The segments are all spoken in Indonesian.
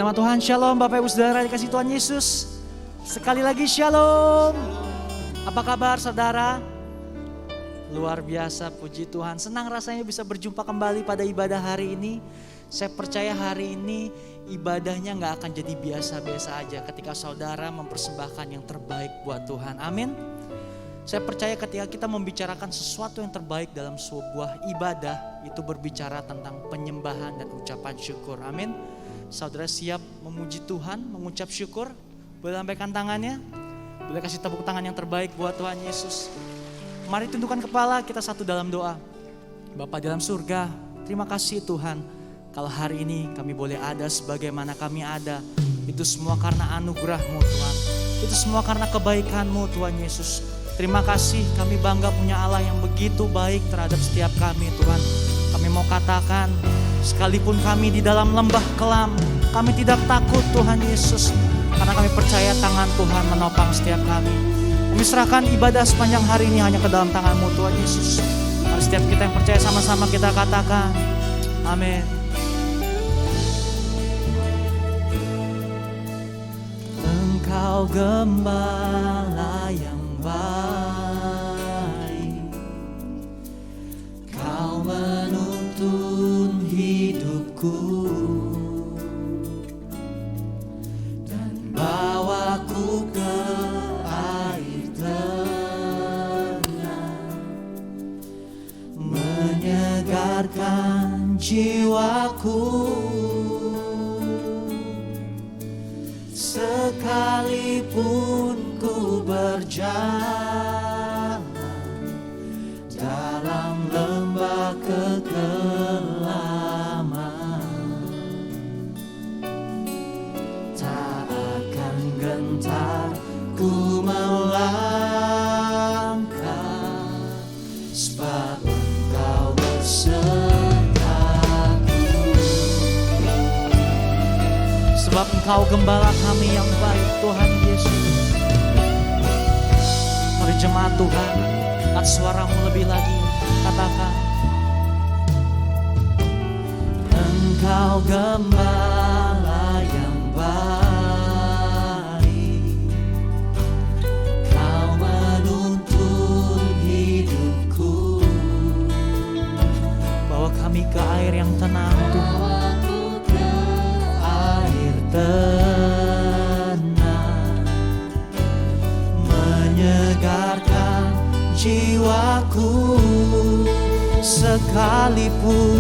Nama Tuhan, shalom Bapak Ibu Saudara dikasih Tuhan Yesus. Sekali lagi shalom. Apa kabar saudara? Luar biasa, puji Tuhan. Senang rasanya bisa berjumpa kembali pada ibadah hari ini. Saya percaya hari ini ibadahnya gak akan jadi biasa-biasa aja ketika saudara mempersembahkan yang terbaik buat Tuhan. Amin. Saya percaya ketika kita membicarakan sesuatu yang terbaik dalam sebuah ibadah, itu berbicara tentang penyembahan dan ucapan syukur. Amin. Saudara siap memuji Tuhan, mengucap syukur? Boleh lambaikan tangannya? Boleh kasih tepuk tangan yang terbaik buat Tuhan Yesus? Mari tundukkan kepala, kita satu dalam doa. Bapa dalam surga, terima kasih Tuhan. Kalau hari ini kami boleh ada sebagaimana kami ada, itu semua karena anugerah-Mu Tuhan. Itu semua karena kebaikan-Mu Tuhan Yesus. Terima kasih, kami bangga punya Allah yang begitu baik terhadap setiap kami Tuhan. Kami mau katakan, sekalipun kami di dalam lembah kelam, kami tidak takut Tuhan Yesus. Karena kami percaya tangan Tuhan menopang setiap kami. Kami serahkan ibadah sepanjang hari ini hanya ke dalam tangan-Mu Tuhan Yesus. Mari setiap kita yang percaya sama-sama kita katakan, amin. Engkau gembala yang baik, Kau menuntun hidupku dan bawaku ke air tenang, menyegarkan jiwaku. Sekalipun ku berjalan dalam lembah kekelaman, tak akan gentar ku melangkah, sebab Engkau besertaku. Sebab Engkau gembala kami yang baik Tuhan Yesus. Mari jemaat Tuhan, angkat suaramu lebih lagi, katakan, Engkau gembala yang baik, Kau menuntun hidupku, bawa kami ke air yang tenang Tuhan. Tenang, menyegarkan jiwaku. Sekalipun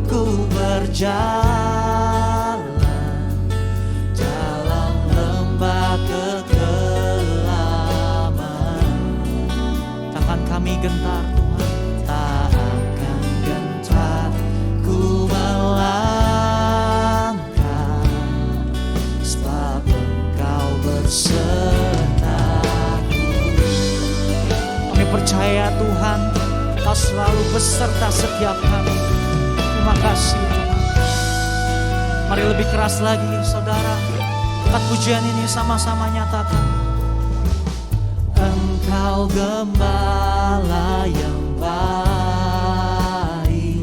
ku berjalan dalam lembah kekelaman, takkan kami gentar Tuhan, tak akan gentar ku melangkah, sebab Engkau besertaku. Kami percaya Tuhan, Kau selalu beserta setiap kami. Terima kasih Tuhan. Mari lebih keras lagi saudara, angkat pujian ini sama-sama nyatakan, Engkau gembala yang baik,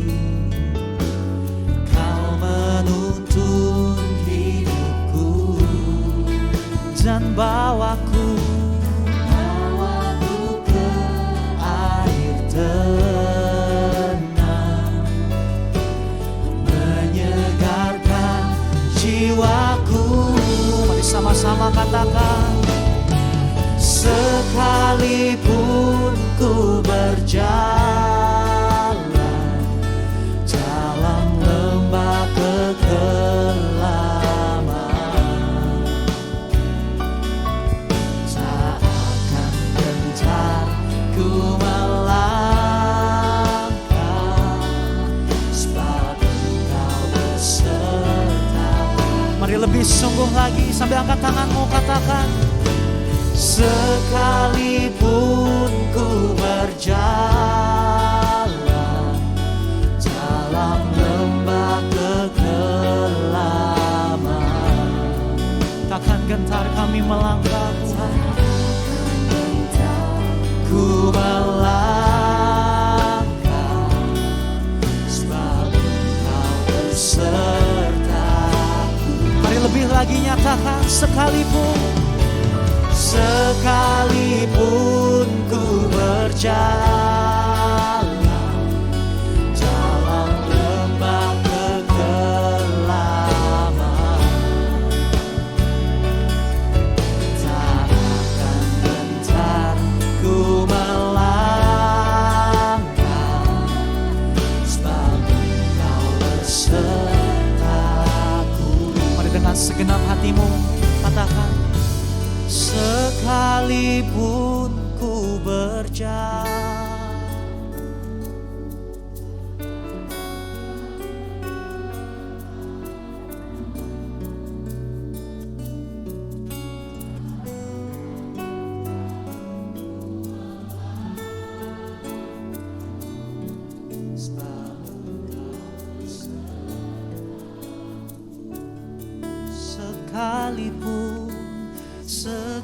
Kau menuntun hidupku dan bawaku ke air tenang, menyegarkan jiwaku. Mari sama-sama katakan, sekalipun ku berjalan dalam lembah kekelaman, tak akan gentar ku melangkah, sebab Engkau beserta. Mari lebih sungguh lagi sambil angkat tanganmu katakan, sekalipun ku berjalan dalam lembah kekelaman, takkan gentar kami melangkah ku melangkah, sebab Engkau beserta. Lebih lagi nyatakan, sekalipun ku berjalan dalam lembah kegelapan, tak akan gentar ku melangkah, sebab Engkau besertaku. Mari dengan segenap hatimu katakan, sekalipun ku berjalan.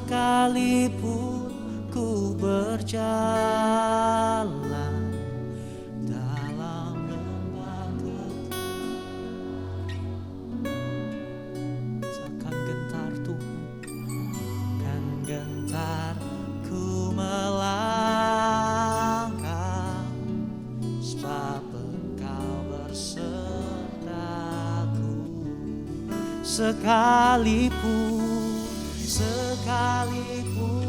Sekalipun ku berjalan dalam lembah takkan gentar Tuhan, kan gentar ku melangkah, sebab Engkau besertaku. Sekalipun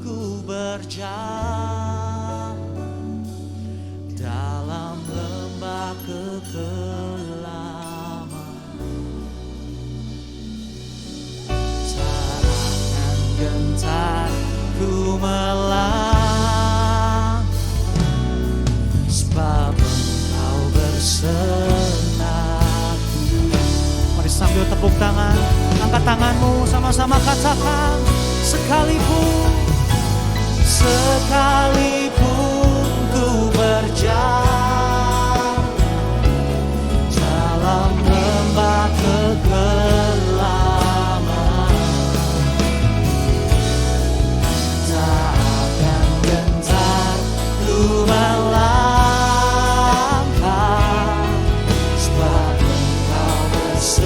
ku berjalan dalam lembah kegelapan, tak akan gentar ku melangkah, sebab Engkau besertaku. Mari sambil tepuk tangan, angkat tanganmu, sama-sama katakan, sekalipun ku berjalan dalam lembah kegelapan, tak akan gentar ku melangkah, sebab Engkau besertaku.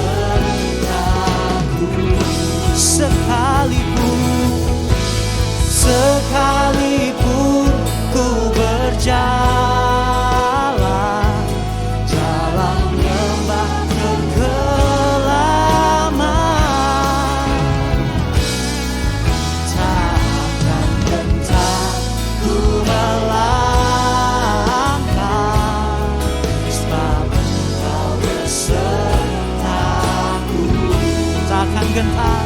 Sekalipun ku berjalan dalam lembah kegelapan, tak akan gentar ku melangkah, sebab Engkau besertaku. Takkan gentar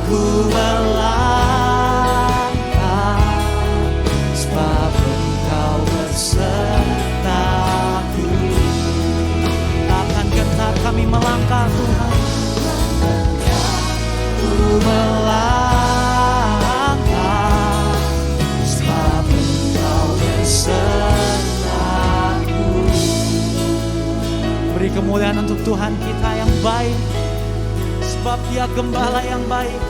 ku melangkah, sebab Engkau besertaku. Takkan gentar kami melangkah Tuhan, ku melangkah, sebab Engkau besertaku. Beri kemuliaan untuk Tuhan kita yang baik, sebab Dia gembala yang baik.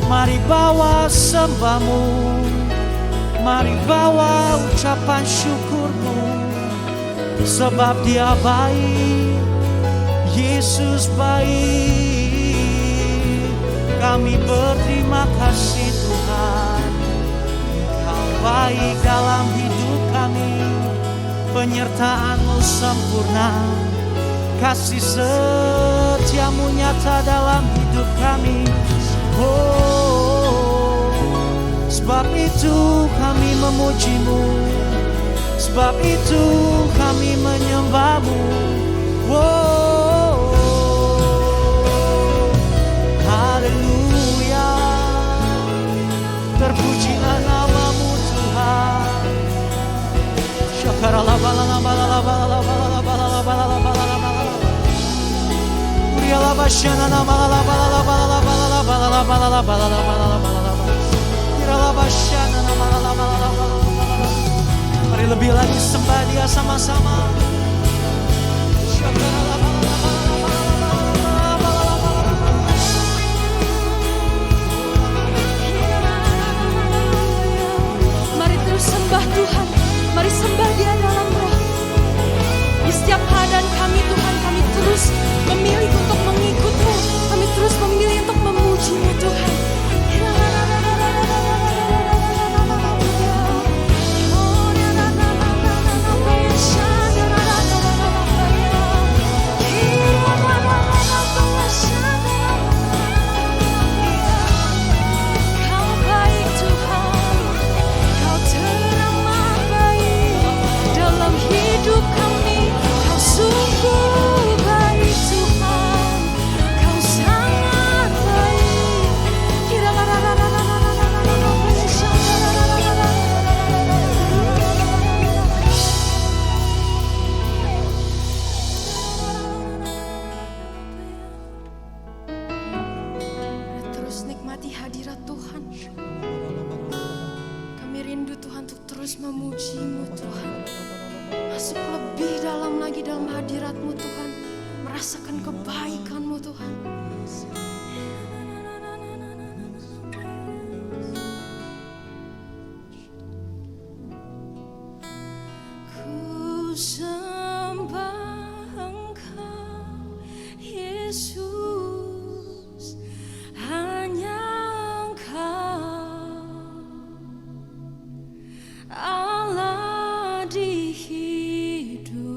Mari bawa sembahmu, mari bawa ucapan syukurmu, sebab Dia baik, Yesus baik. Kami berterima kasih Tuhan, Engkau baik dalam hidup kami, penyertaan-Mu sempurna, kasih setiamu nyata dalam hidup kami. Oh, sebab itu kami memuji-Mu, sebab itu kami menyembah-Mu. Oh, haleluya, terpujilah nama-Mu Tuhan. Syakaralah balala balala balala balala balala balala balala balala. Uriala basyana nama balala balala balala balala balala balala balala balala balala. Uriala basyana nama balala balala balala. Mari lebih lagi sembah Dia sama-sama. Syakaralah balala balala balala balala balala. Mari terus terus memilih untuk mengikut-Mu. Kami terus memilih untuk memuji-Mu Tuhan. Kau baik Tuhan, Kau teramat baik dalam hidup kami. Kau sungguh baik Tuhan, Kau sangat baik. Terus nikmati hadirat Tuhan. Kami rindu Tuhan untuk terus memuji-Mu Tuhan. Masuk lebih dalam lagi dalam hadirat-Mu Tuhan. Merasakan kebaikan-Mu Tuhan. Ku sembah Engkau Yesus, hanya Engkau Allah di hidupku.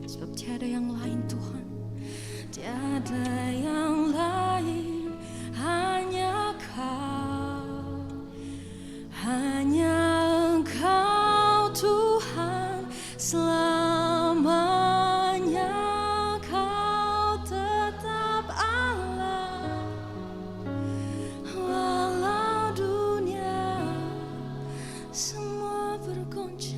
Sebab tiada yang lain Tuhan, tiada yang lain, hanya Kau, hanya Engkau Tuhan, selamanya Kau tetap Allah. Walau dunia semua bergoncang,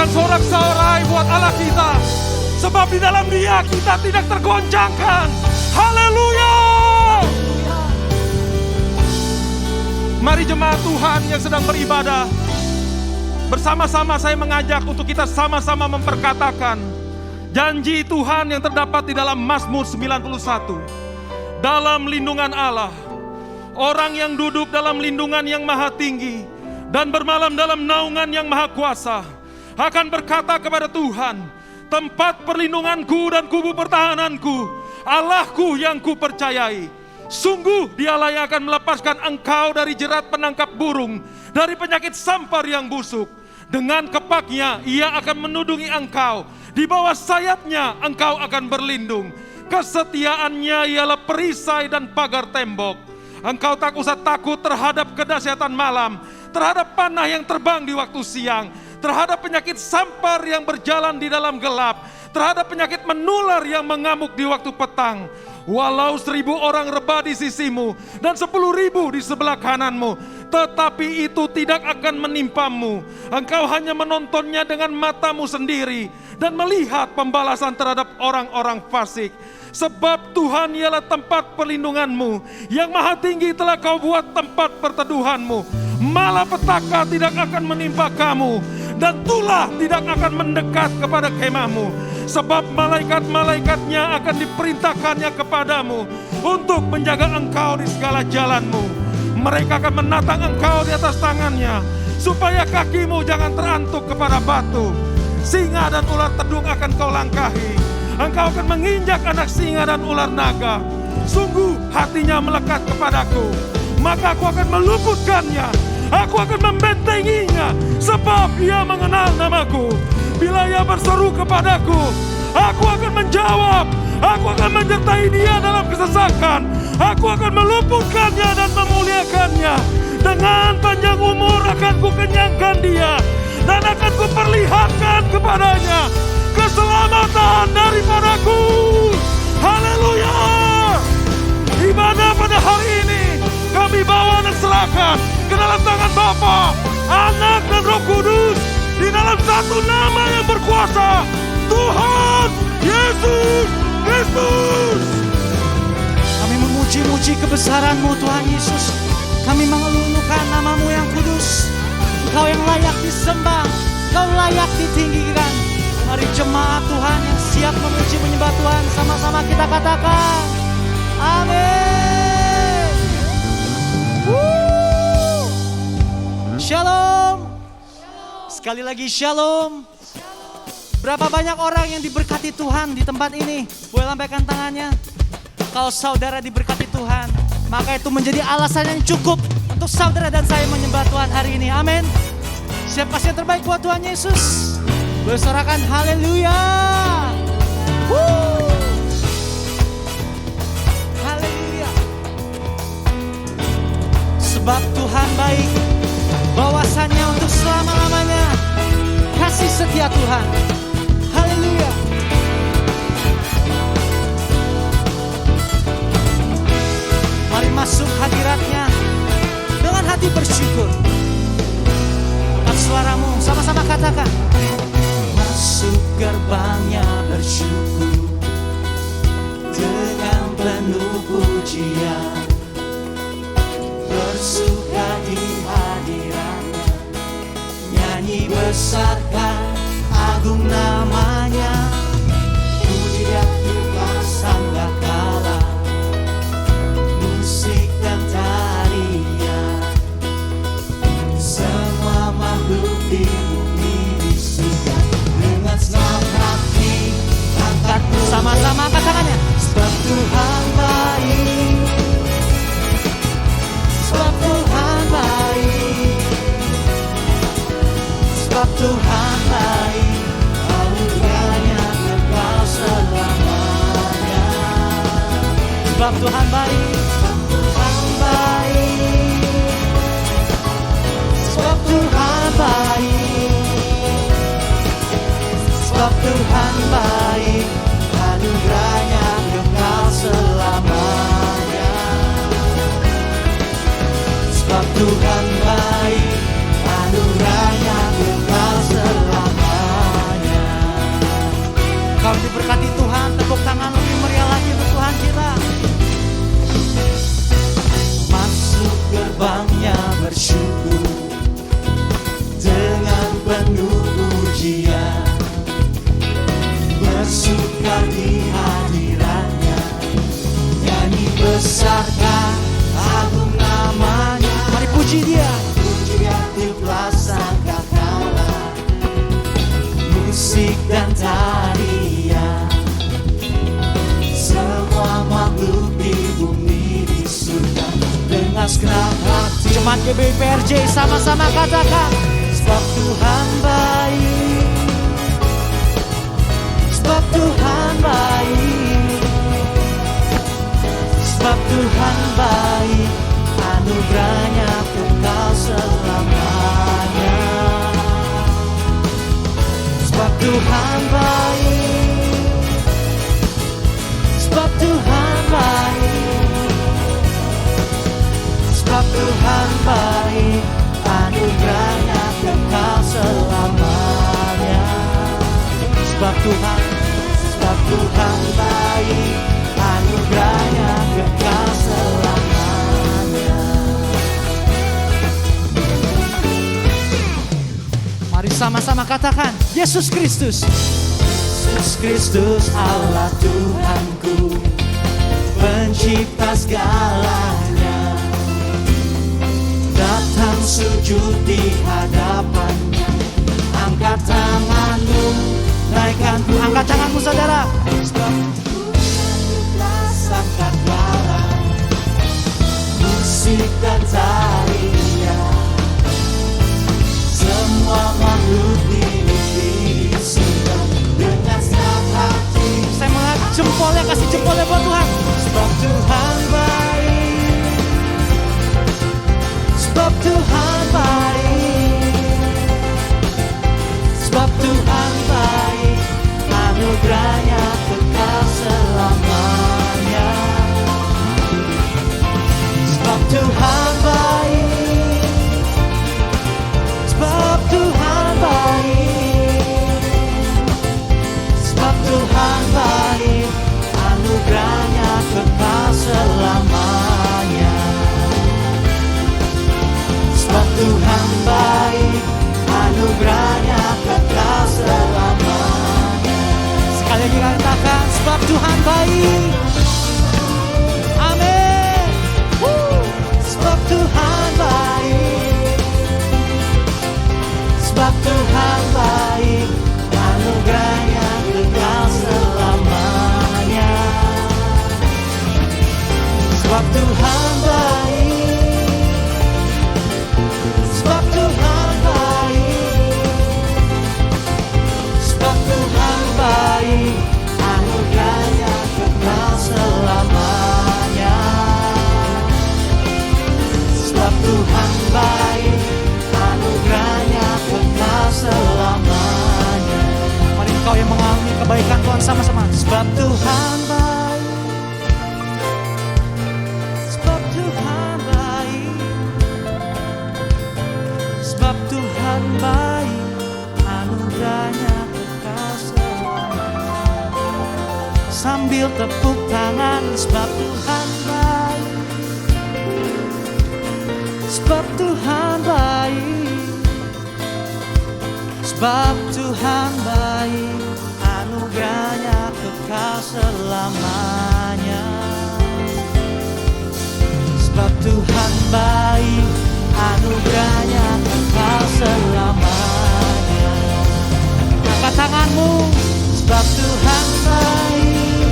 akan sorak-sorai buat Allah kita. Sebab di dalam Dia kita tidak tergoncangkan. Haleluya. Mari jemaat Tuhan yang sedang beribadah, bersama-sama saya mengajak untuk kita sama-sama memperkatakan janji Tuhan yang terdapat di dalam Mazmur 91. Dalam lindungan Allah, orang yang duduk dalam lindungan yang maha tinggi dan bermalam dalam naungan yang maha kuasa akan berkata kepada Tuhan, tempat perlindunganku dan kubu pertahananku, Allahku yang kupercayai. Sungguh Dialah yang akan melepaskan engkau dari jerat penangkap burung, dari penyakit sampar yang busuk. Dengan kepaknya Ia akan menudungi engkau, di bawah sayapnya engkau akan berlindung. Kesetiaannya ialah perisai dan pagar tembok. Engkau tak usah takut terhadap kedahsyatan malam, terhadap panah yang terbang di waktu siang, terhadap penyakit sampar yang berjalan di dalam gelap, terhadap penyakit menular yang mengamuk di waktu petang. Walau 1000 orang rebah di sisimu dan 10.000 di sebelah kananmu, tetapi itu tidak akan menimpamu. Engkau hanya menontonnya dengan matamu sendiri dan melihat pembalasan terhadap orang-orang fasik. Sebab Tuhan ialah tempat perlindunganmu, yang maha tinggi telah kau buat tempat perteduhanmu. Malapetaka tidak akan menimpa kamu, dan tulah tidak akan mendekat kepada kemahmu. Sebab malaikat-malaikatnya akan diperintahkannya kepadamu untuk menjaga engkau di segala jalanmu. Mereka akan menatang engkau di atas tangannya, supaya kakimu jangan terantuk kepada batu. Singa dan ular tedung akan kau langkahi. Engkau akan menginjak anak singa dan ular naga. Sungguh hatinya melekat kepadaku, maka aku akan meluputkannya. Aku akan membentenginya, sebab Ia mengenal namaku. Bila Ia berseru kepadaku, aku akan menjawab. Aku akan menyertai dia dalam kesesakan. Aku akan meluputkannya dan memuliakannya. Dengan panjang umur akan kukenyangkan dia, dan akan kuperlihatkan kepadanya keselamatan daripadaku. Haleluya. Ibadah pada hari ini kami bawa dan serahkan ke dalam tangan Bapa, Anak dan Roh Kudus, di dalam satu nama yang berkuasa, Tuhan Yesus Kristus. Kami memuji-muji kebesaran-Mu Tuhan Yesus. Kami mengeluhkan nama-Mu yang kudus. Engkau yang layak disembah, Engkau layak ditinggikan. Mari jemaat Tuhan yang siap memuji menyembah Tuhan, sama-sama kita katakan amin. Shalom. Sekali lagi shalom. Berapa banyak orang yang diberkati Tuhan di tempat ini? Boleh lambaikan tangannya. Kalau saudara diberkati Tuhan, maka itu menjadi alasan yang cukup untuk saudara dan saya menyembah Tuhan hari ini. Amin. Siap kasih yang terbaik buat Tuhan Yesus. Bersorakan haleluya. Haleluya. Sebab Tuhan baik, bahwasannya untuk selama-lamanya kasih setia Tuhan. Haleluya. Mari masuk hadiratnya dengan hati bersyukur. Angkat suaramu, sama-sama katakan. Masuk gerbangnya bersyukur dengan penuh pujian, bersuka di hadiratnya, nyanyi besarkan agung namanya. Puji dan juga sangkakala, musik dan tarian, semua makhluk di bumi di surga dengan senang hati angkat sama-sama angkat tangannya. Sebab Tuhan baik, sebab Tuhan baik, sebab Tuhan baik, anugerahnya kekal selamanya. Sebab Tuhan baik, Tuhan baik, sebab Tuhan baik, sebab Tuhan baik, anugerahnya kekal selamanya. Sebab Tuhan baik, anugerahnya kekal selamanya. Jemaat GBI PRJ sama-sama katakan, sebab Tuhan baik, sebab Tuhan baik, sebab Tuhan baik, anugerahnya kekal selamanya. Sebab Tuhan baik, sebab Tuhan baik, sebab Tuhan baik, anugerahnya kekal selamanya. Sebab Tuhan baik, anugerahnya kekal selamanya. Mari sama-sama katakan, Yesus Kristus, Yesus Kristus Allah Tuhanku, pencipta segalanya, datang sujud di hadapannya, angkat tanganmu, naikkan, angkat tanganmu saudara. Sebab angkat galah, musik dan tarian, semua makhluk di surga dengan senang hati. Saya mengangkat jempolnya, kasih jempolnya buat Tuhan. Sebab Tuhan baik, sebab Tuhan baik, sebab Tuhan baik, anugerahnya kekal selamanya. Sebab Tuhan baik, sebab Tuhan baik, sebab Tuhan baik, anugerahnya kekal selamanya. Sebab Tuhan baik, anugerahnya kekal selamanya. Sekali lagi katakan, sebab Tuhan baik. Amin. Sebab Tuhan baik, sebab Tuhan baik, anugerahnya kekal selamanya. Sebab Tuhan baik, sebab Tuhan baik, sebab Tuhan baik, anugerahnya kekal selamanya. Sebab Tuhan baik, anugerahnya kekal selamanya. Mari engkau yang mengalami kebaikan Tuhan sama-sama. Sebab Tuhan baik, sebab Tuhan baik, sebab Tuhan baik, anugerahnya kekal selamanya. Sambil tepuk tangan, sebab Tuhan baik, sebab Tuhan baik, sebab Tuhan baik, anugerahnya kekal selamanya. Sebab Tuhan baik, anugerahnya kekal selamanya. Angkat tanganmu, sebab Tuhan baik,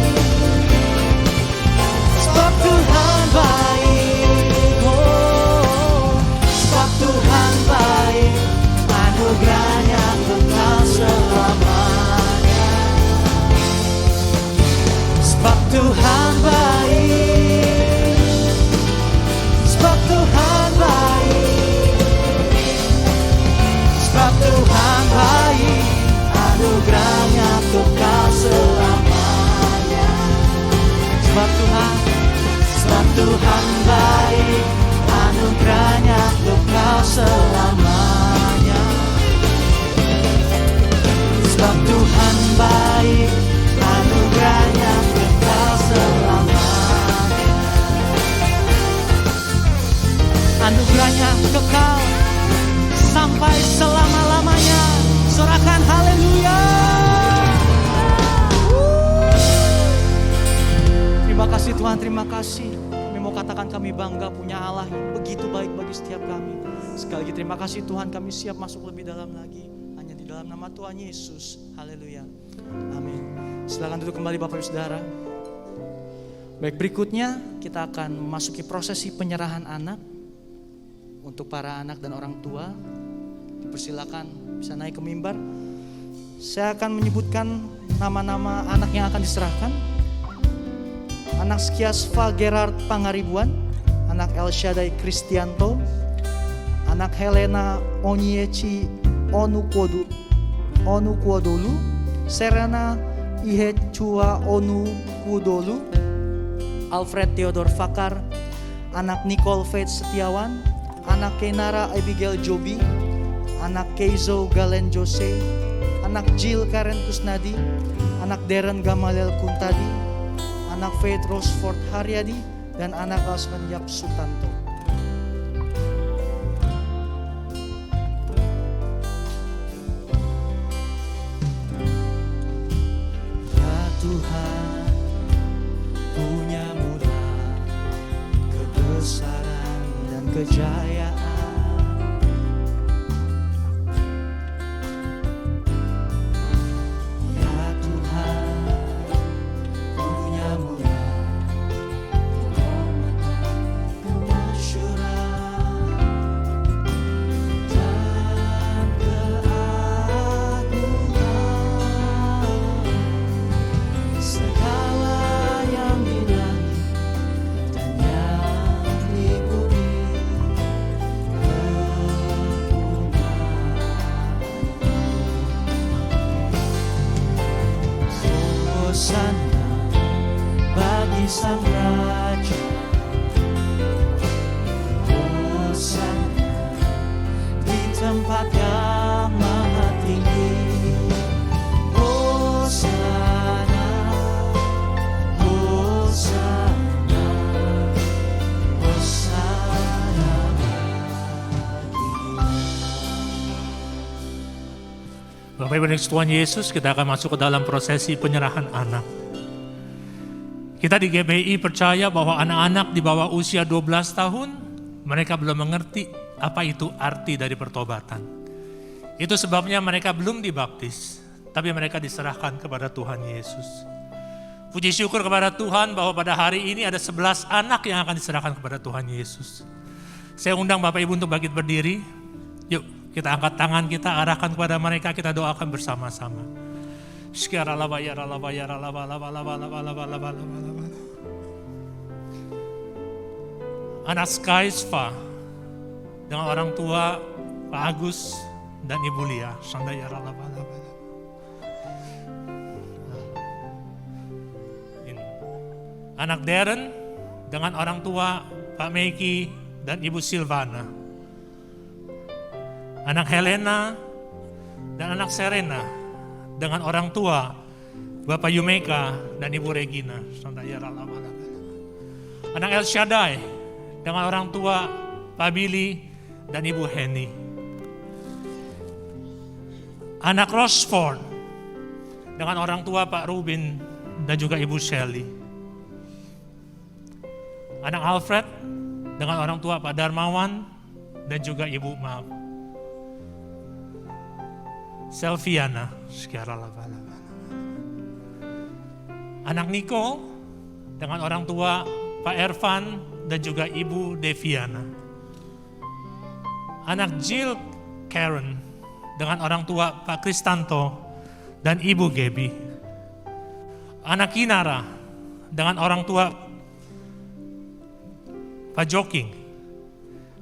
sebab Tuhan baik, oh, sebab Tuhan baik, anugerahnya kekal selamanya. Sebab Tuhan baik, sebab Tuhan baik, sebab Tuhan baik, anugerahnya kekal selamanya. Sebab Tuhan baik, anugerahnya kekal selamanya. Sebab Tuhan baik, anugerahnya kekal selamanya. Anugerahnya kekal sampai selama-lamanya. Sorakan haleluya. Terima kasih Tuhan, terima kasih. Kami mau katakan kami bangga punya Allah yang begitu baik bagi setiap kami. Sekali lagi terima kasih Tuhan, kami siap masuk lebih dalam lagi. Hanya di dalam nama Tuhan Yesus. Haleluya. Amin. Silakan duduk kembali Bapak Ibu Saudara. Baik, berikutnya kita akan memasuki prosesi penyerahan anak. Untuk para anak dan orang tua, dipersilakan bisa naik ke mimbar. Saya akan menyebutkan nama-nama anak yang akan diserahkan. Anak Skiasva Gerard Pangaribuan, anak Elshadai Kristianto, anak Helena Onyiechi Onukwodolu, Serena Ihechua Onukwodolu, Alfred Theodor Fakar, anak Nicole Faith Setiawan, anak Kenara Abigail Jobi, anak Keizo Galen Jose, anak Jill Karen Kusnadi, anak Darren Gamaliel Kuntadi, anak Faith Roseford Haryadi, dan anak Asman Yap Sutanto. Ya Tuhan, punya mula kebesaran dan kejayaan. Ya Tuhan, punya mula kemasyuran dan keagungan. Segala yang di langit dan yang di bumi, Hosana bagi Sang Raja, Hosana di tempat yang maha tinggi, Hosana, Hosana, Hosana Bapak Ibu dan Tuhan Yesus, kita akan masuk ke dalam prosesi penyerahan anak. Kita di GBI percaya bahwa anak-anak di bawah usia 12 tahun, mereka belum mengerti apa itu arti dari pertobatan. Itu sebabnya mereka belum dibaptis, tapi mereka diserahkan kepada Tuhan Yesus. Puji syukur kepada Tuhan bahwa pada hari ini ada 11 anak yang akan diserahkan kepada Tuhan Yesus. Saya undang Bapak Ibu untuk bangkit berdiri. Yuk, kita angkat tangan kita, arahkan kepada mereka, kita doakan bersama-sama. Anak Skiasva dengan orang tua Pak Agus dan Ibu Lia. Anak Darren dengan orang tua Pak Meki dan Ibu Silvana. Anak Helena dan anak Serena dengan orang tua Bapak Yumeka dan Ibu Regina. Anak Elshadai dengan orang tua Pak Billy dan Ibu Henny. Anak Roseford dengan orang tua Pak Rubin dan juga Ibu Shelley. Anak Alfred dengan orang tua Pak Darmawan dan juga Ibu Maaf. Selviana, anak Niko dengan orang tua Pak Ervan dan juga Ibu Deviana. Anak Jill Karen dengan orang tua Pak Kristanto dan Ibu Gebi. Anak Kinara dengan orang tua Pak Joking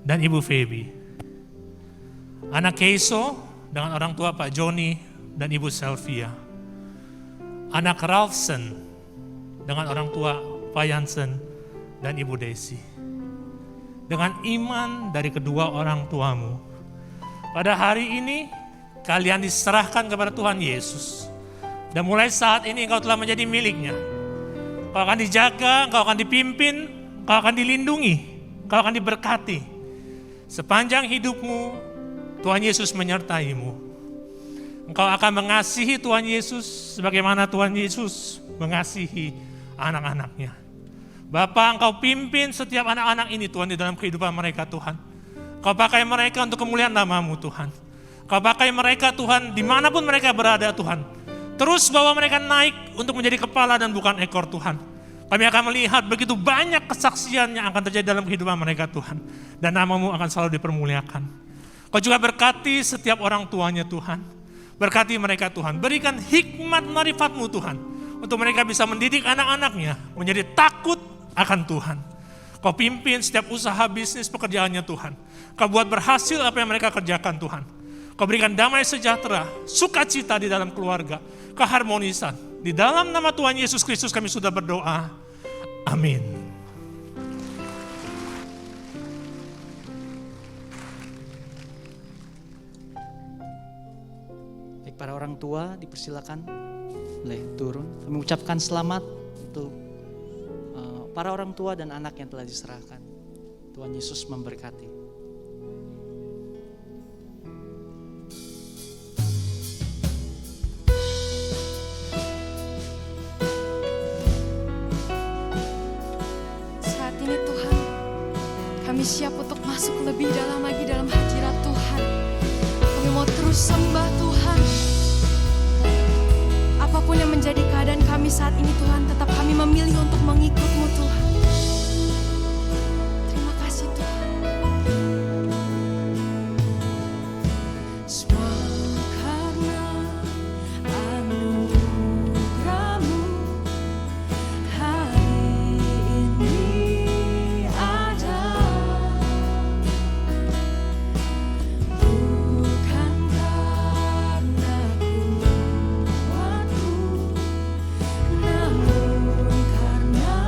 dan Ibu Feby. Anak Keiso dengan orang tua Pak Joni dan Ibu Selvia. Anak Ralphson dengan orang tua Pak Jansen dan Ibu Desi. Dengan iman dari kedua orang tuamu, pada hari ini kalian diserahkan kepada Tuhan Yesus. Dan mulai saat ini engkau telah menjadi miliknya. Engkau akan dijaga, engkau akan dipimpin, engkau akan dilindungi, engkau akan diberkati. Sepanjang hidupmu, Tuhan Yesus menyertaimu. Engkau akan mengasihi Tuhan Yesus sebagaimana Tuhan Yesus mengasihi anak-anaknya. Bapa, Engkau pimpin setiap anak-anak ini Tuhan di dalam kehidupan mereka Tuhan. Engkau pakai mereka untuk kemuliaan nama-Mu Tuhan. Engkau pakai mereka Tuhan dimanapun mereka berada Tuhan. Terus bawa mereka naik untuk menjadi kepala dan bukan ekor Tuhan. Kami akan melihat begitu banyak kesaksian yang akan terjadi dalam kehidupan mereka Tuhan. Dan nama-Mu akan selalu dipermuliakan. Kau juga berkati setiap orang tuanya Tuhan. Berkati mereka Tuhan. Berikan hikmat marifat-Mu Tuhan. Untuk mereka bisa mendidik anak-anaknya menjadi takut akan Tuhan. Kau pimpin setiap usaha bisnis pekerjaannya Tuhan. Kau buat berhasil apa yang mereka kerjakan Tuhan. Kau berikan damai sejahtera, sukacita di dalam keluarga, keharmonisan. Di dalam nama Tuhan Yesus Kristus kami sudah berdoa. Amin. Baik, para orang tua dipersilakan boleh turun. Kami ucapkan selamat untuk para orang tua dan anak yang telah diserahkan. Tuhan Yesus memberkati. Saat ini Tuhan, kami siap untuk masuk lebih dalam lagi dalam hadirat Tuhan. Kami mau terus sembah Tuhan. Apapun yang menjadi keadaan kami saat ini Tuhan, tetap kami memilih untuk mengikut-Mu Tuhan. Terima kasih Tuhan. Semua karena anugerah-Mu hari ini ada. Bukan karena kuatku, namun karena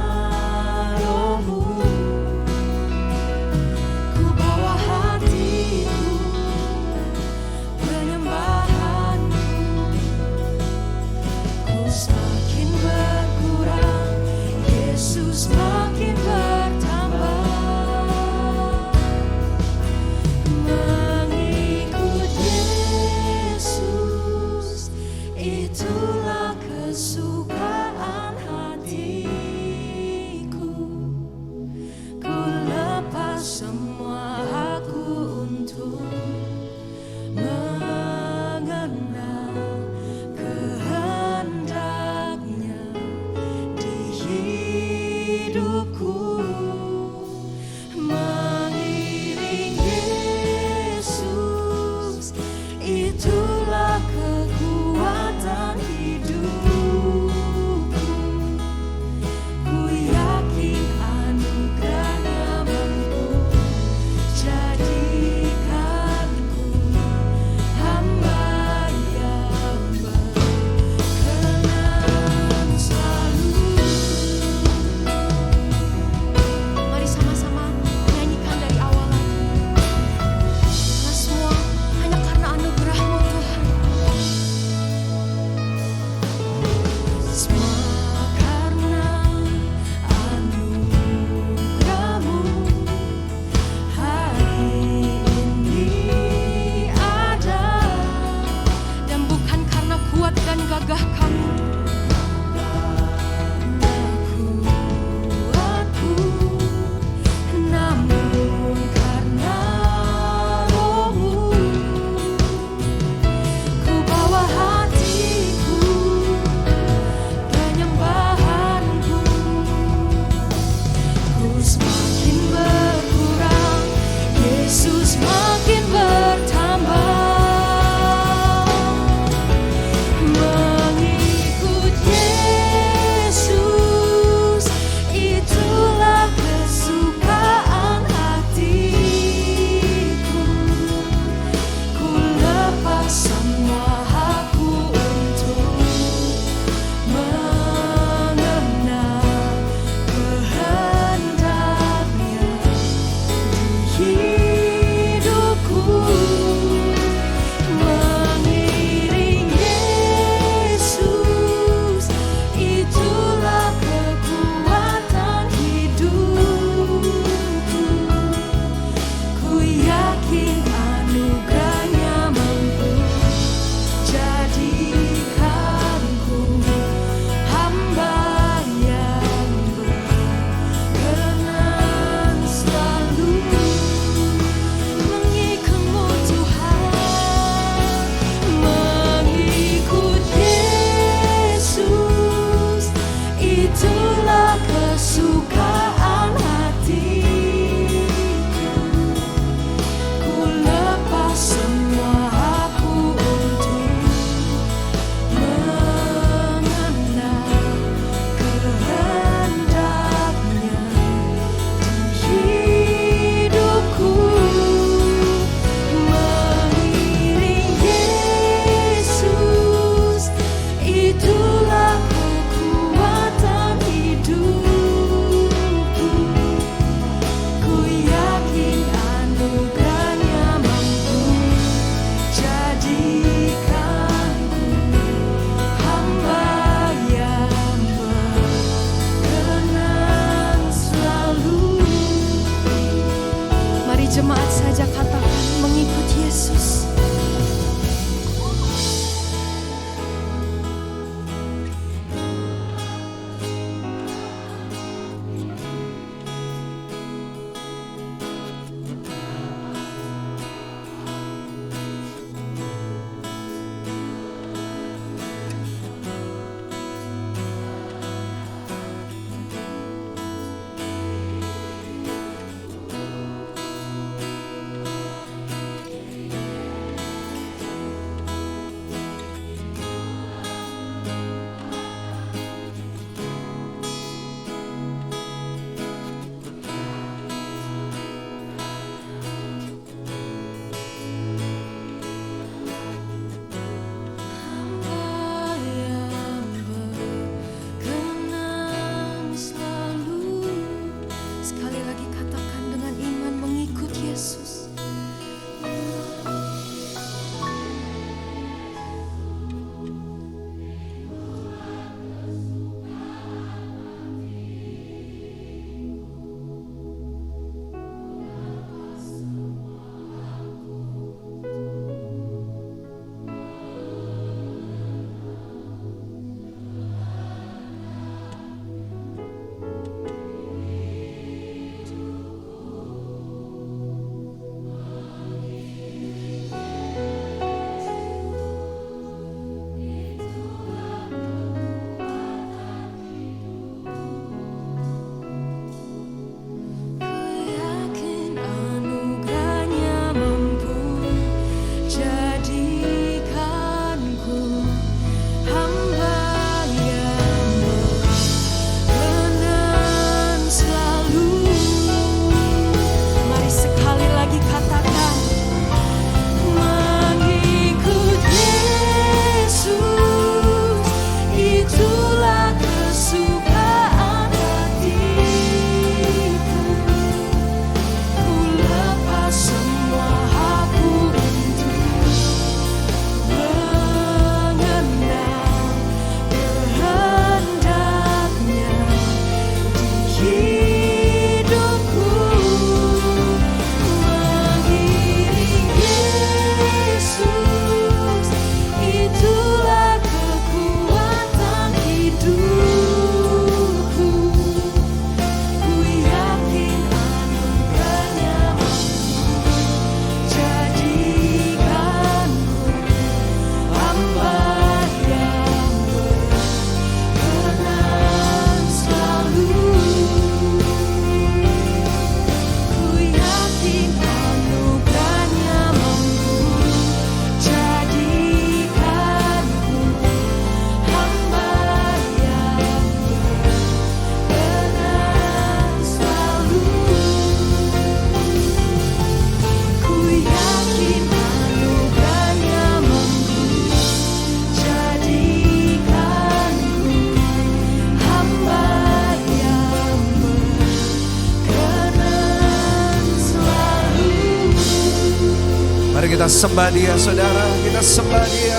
Mari kita sembah Dia, saudara. Kita sembah Dia.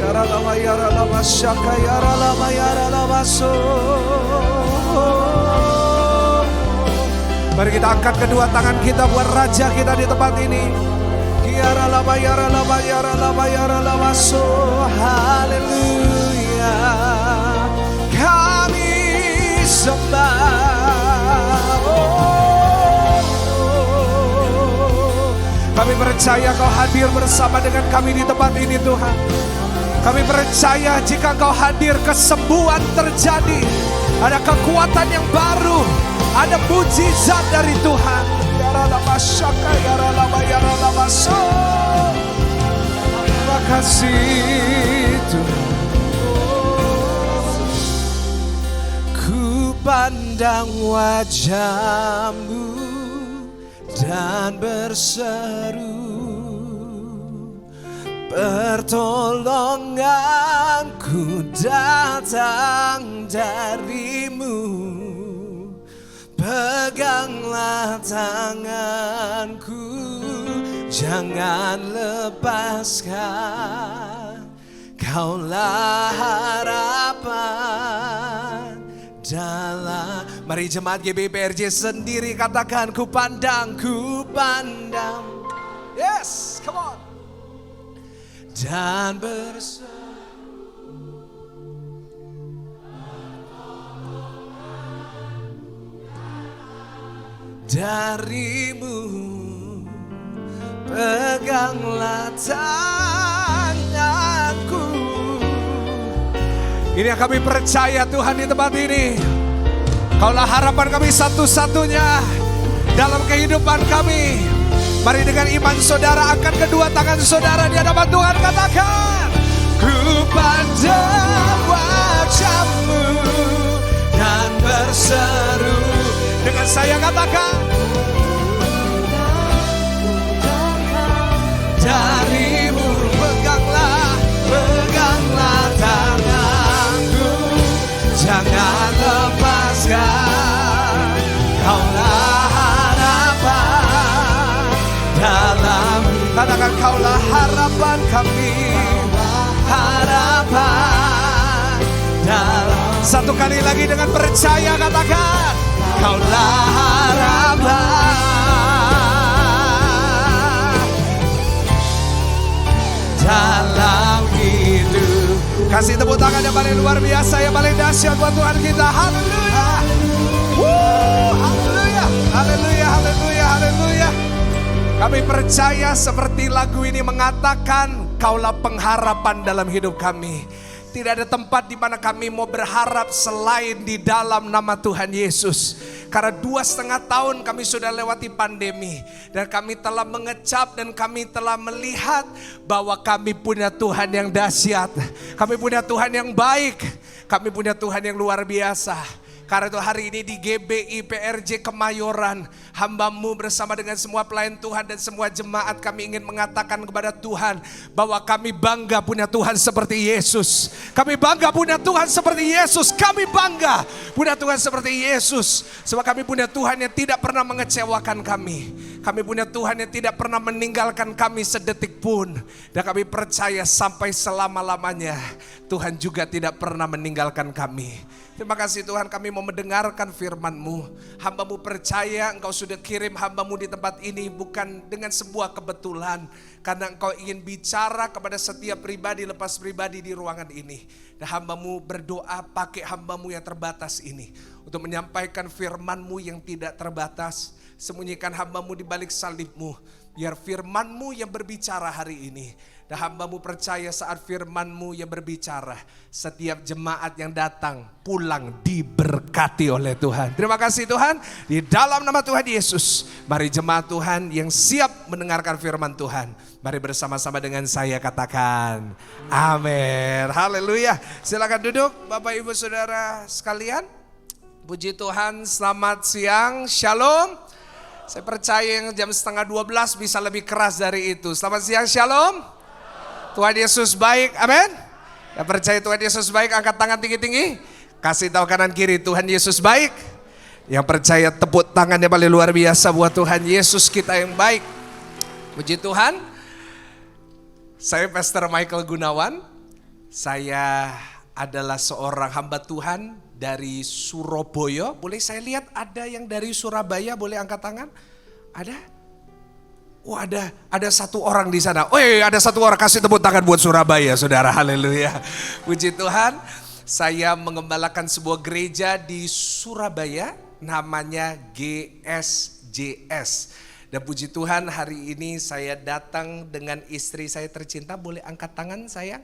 Yara lama syaka, yara lama so. Mari kita angkat kedua tangan kita buat Raja kita di tempat ini. Yara lama so. Haleluya. Kami sembah. Kami percaya Kau hadir bersama dengan kami di tempat ini, Tuhan. Kami percaya jika Engkau hadir, kesembuhan terjadi. Ada kekuatan yang baru, ada mujizat dari Tuhan. Terima kasih Tuhan. Ku pandang wajah-Mu dan berseru, pertolonganku datang dari-Mu. Peganglah tanganku, jangan lepaskan. Kaulah harapan dalam. Mari jemaat GBPRJ sendiri katakan, ku pandang. Yes, come on. Dan berseru dari-Mu, peganglah tanganku. Ini yang kami percaya Tuhan di tempat ini. Kaulah harapan kami satu-satunya dalam kehidupan kami. Mari dengan iman saudara angkat kedua tangan saudara di hadapan Tuhan, katakan, ku pandang wajah-Mu dan berseru. Dengan saya katakan, dari-Mu, peganglah tanganku, jangan lepaskan. Kaulah harapan dalam. Katakan, Kaulah harapan kami, harapan dalam. Satu kali lagi dengan percaya katakan, Kaulah harapan dalam hidup. Kasih tepuk tangan yang paling luar biasa, yang paling dahsyat buat Tuhan kita. Haleluya. Haleluya. Haleluya. Haleluya. Haleluya. Kami percaya seperti lagu ini mengatakan, Kaulah pengharapan dalam hidup kami. Tidak ada tempat di mana kami mau berharap selain di dalam nama Tuhan Yesus. Karena 2,5 tahun kami sudah lewati pandemi. Dan kami telah mengecap dan kami telah melihat bahwa kami punya Tuhan yang dahsyat. Kami punya Tuhan yang baik. Kami punya Tuhan yang luar biasa. Karena itu hari ini di GBI PRJ Kemayoran, hamba-Mu bersama dengan semua pelayan Tuhan dan semua jemaat, kami ingin mengatakan kepada Tuhan bahwa kami bangga punya Tuhan seperti Yesus. Kami bangga punya Tuhan seperti Yesus. Kami bangga punya Tuhan seperti Yesus. Sebab kami punya Tuhan yang tidak pernah mengecewakan kami. Kami punya Tuhan yang tidak pernah meninggalkan kami sedetik pun. Dan kami percaya sampai selama-lamanya Tuhan juga tidak pernah meninggalkan kami. Terima kasih Tuhan, kami mau mendengarkan firman-Mu. Hamba-Mu percaya Engkau sudah kirim hamba-Mu di tempat ini bukan dengan sebuah kebetulan. Karena Engkau ingin bicara kepada setiap pribadi lepas pribadi di ruangan ini. Dan hamba-Mu berdoa pakai hamba-Mu yang terbatas ini. Untuk menyampaikan firman-Mu yang tidak terbatas. Sembunyikan hamba-Mu di balik salib-Mu. Biar firman-Mu yang berbicara hari ini. Dan hamba-Mu percaya saat firman-Mu yang berbicara, setiap jemaat yang datang pulang diberkati oleh Tuhan. Terima kasih Tuhan, di dalam nama Tuhan Yesus. Mari jemaat Tuhan yang siap mendengarkan firman Tuhan, mari bersama-sama dengan saya katakan amin. Haleluya. Silakan duduk Bapak Ibu Saudara sekalian. Puji Tuhan, selamat siang, shalom. Saya percaya yang jam 11:30 bisa lebih keras dari itu. Selamat siang, shalom. Tuhan Yesus baik, amin. Yang percaya Tuhan Yesus baik, angkat tangan tinggi-tinggi. Kasih tahu kanan kiri, Tuhan Yesus baik. Yang percaya tepuk tangannya paling luar biasa buat Tuhan Yesus kita yang baik. Puji Tuhan. Saya Pastor Michael Gunawan. Saya adalah seorang hamba Tuhan dari Surabaya. Boleh saya lihat ada yang dari Surabaya, boleh angkat tangan? Ada? Oh ada satu orang di sana. Oh ada satu orang, kasih tepuk tangan buat Surabaya saudara, haleluya. Puji Tuhan, saya mengembalakan sebuah gereja di Surabaya namanya GSJS. Dan puji Tuhan hari ini saya datang dengan istri saya tercinta, boleh angkat tangan sayang?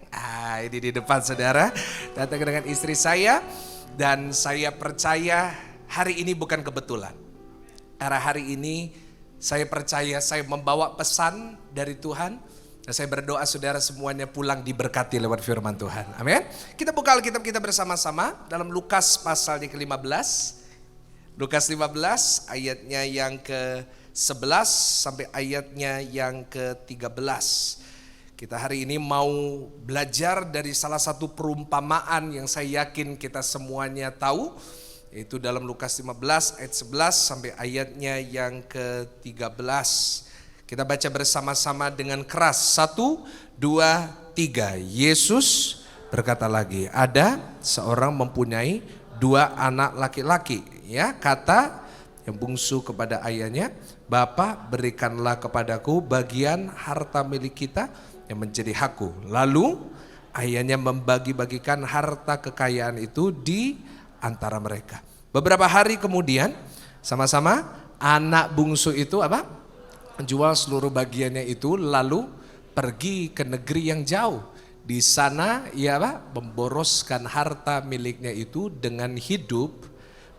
Ini di depan saudara, datang dengan istri saya. Dan saya percaya hari ini bukan kebetulan. Karena hari ini saya percaya saya membawa pesan dari Tuhan. Dan saya berdoa saudara semuanya pulang diberkati lewat firman Tuhan. Amin. Kita buka Alkitab kita bersama-sama dalam Lukas pasal yang ke-15. Lukas 15 ayatnya yang ke-11 sampai ayatnya yang ke-13. Kita hari ini mau belajar dari salah satu perumpamaan yang saya yakin kita semuanya tahu. Yaitu dalam Lukas 15 ayat 11 sampai ayatnya yang ke-13. Kita baca bersama-sama dengan keras. 1, 2, 3. Yesus berkata lagi, ada seorang mempunyai 2 anak laki-laki. Ya, kata yang bungsu kepada ayahnya, Bapa berikanlah kepadaku bagian harta milik kita yang menjadi hakku. Lalu ayahnya membagi-bagikan harta kekayaan itu di antara mereka. Beberapa hari kemudian sama-sama anak bungsu itu apa? Menjual seluruh bagiannya itu lalu pergi ke negeri yang jauh. Di sana ia apa? Memboroskan harta miliknya itu dengan hidup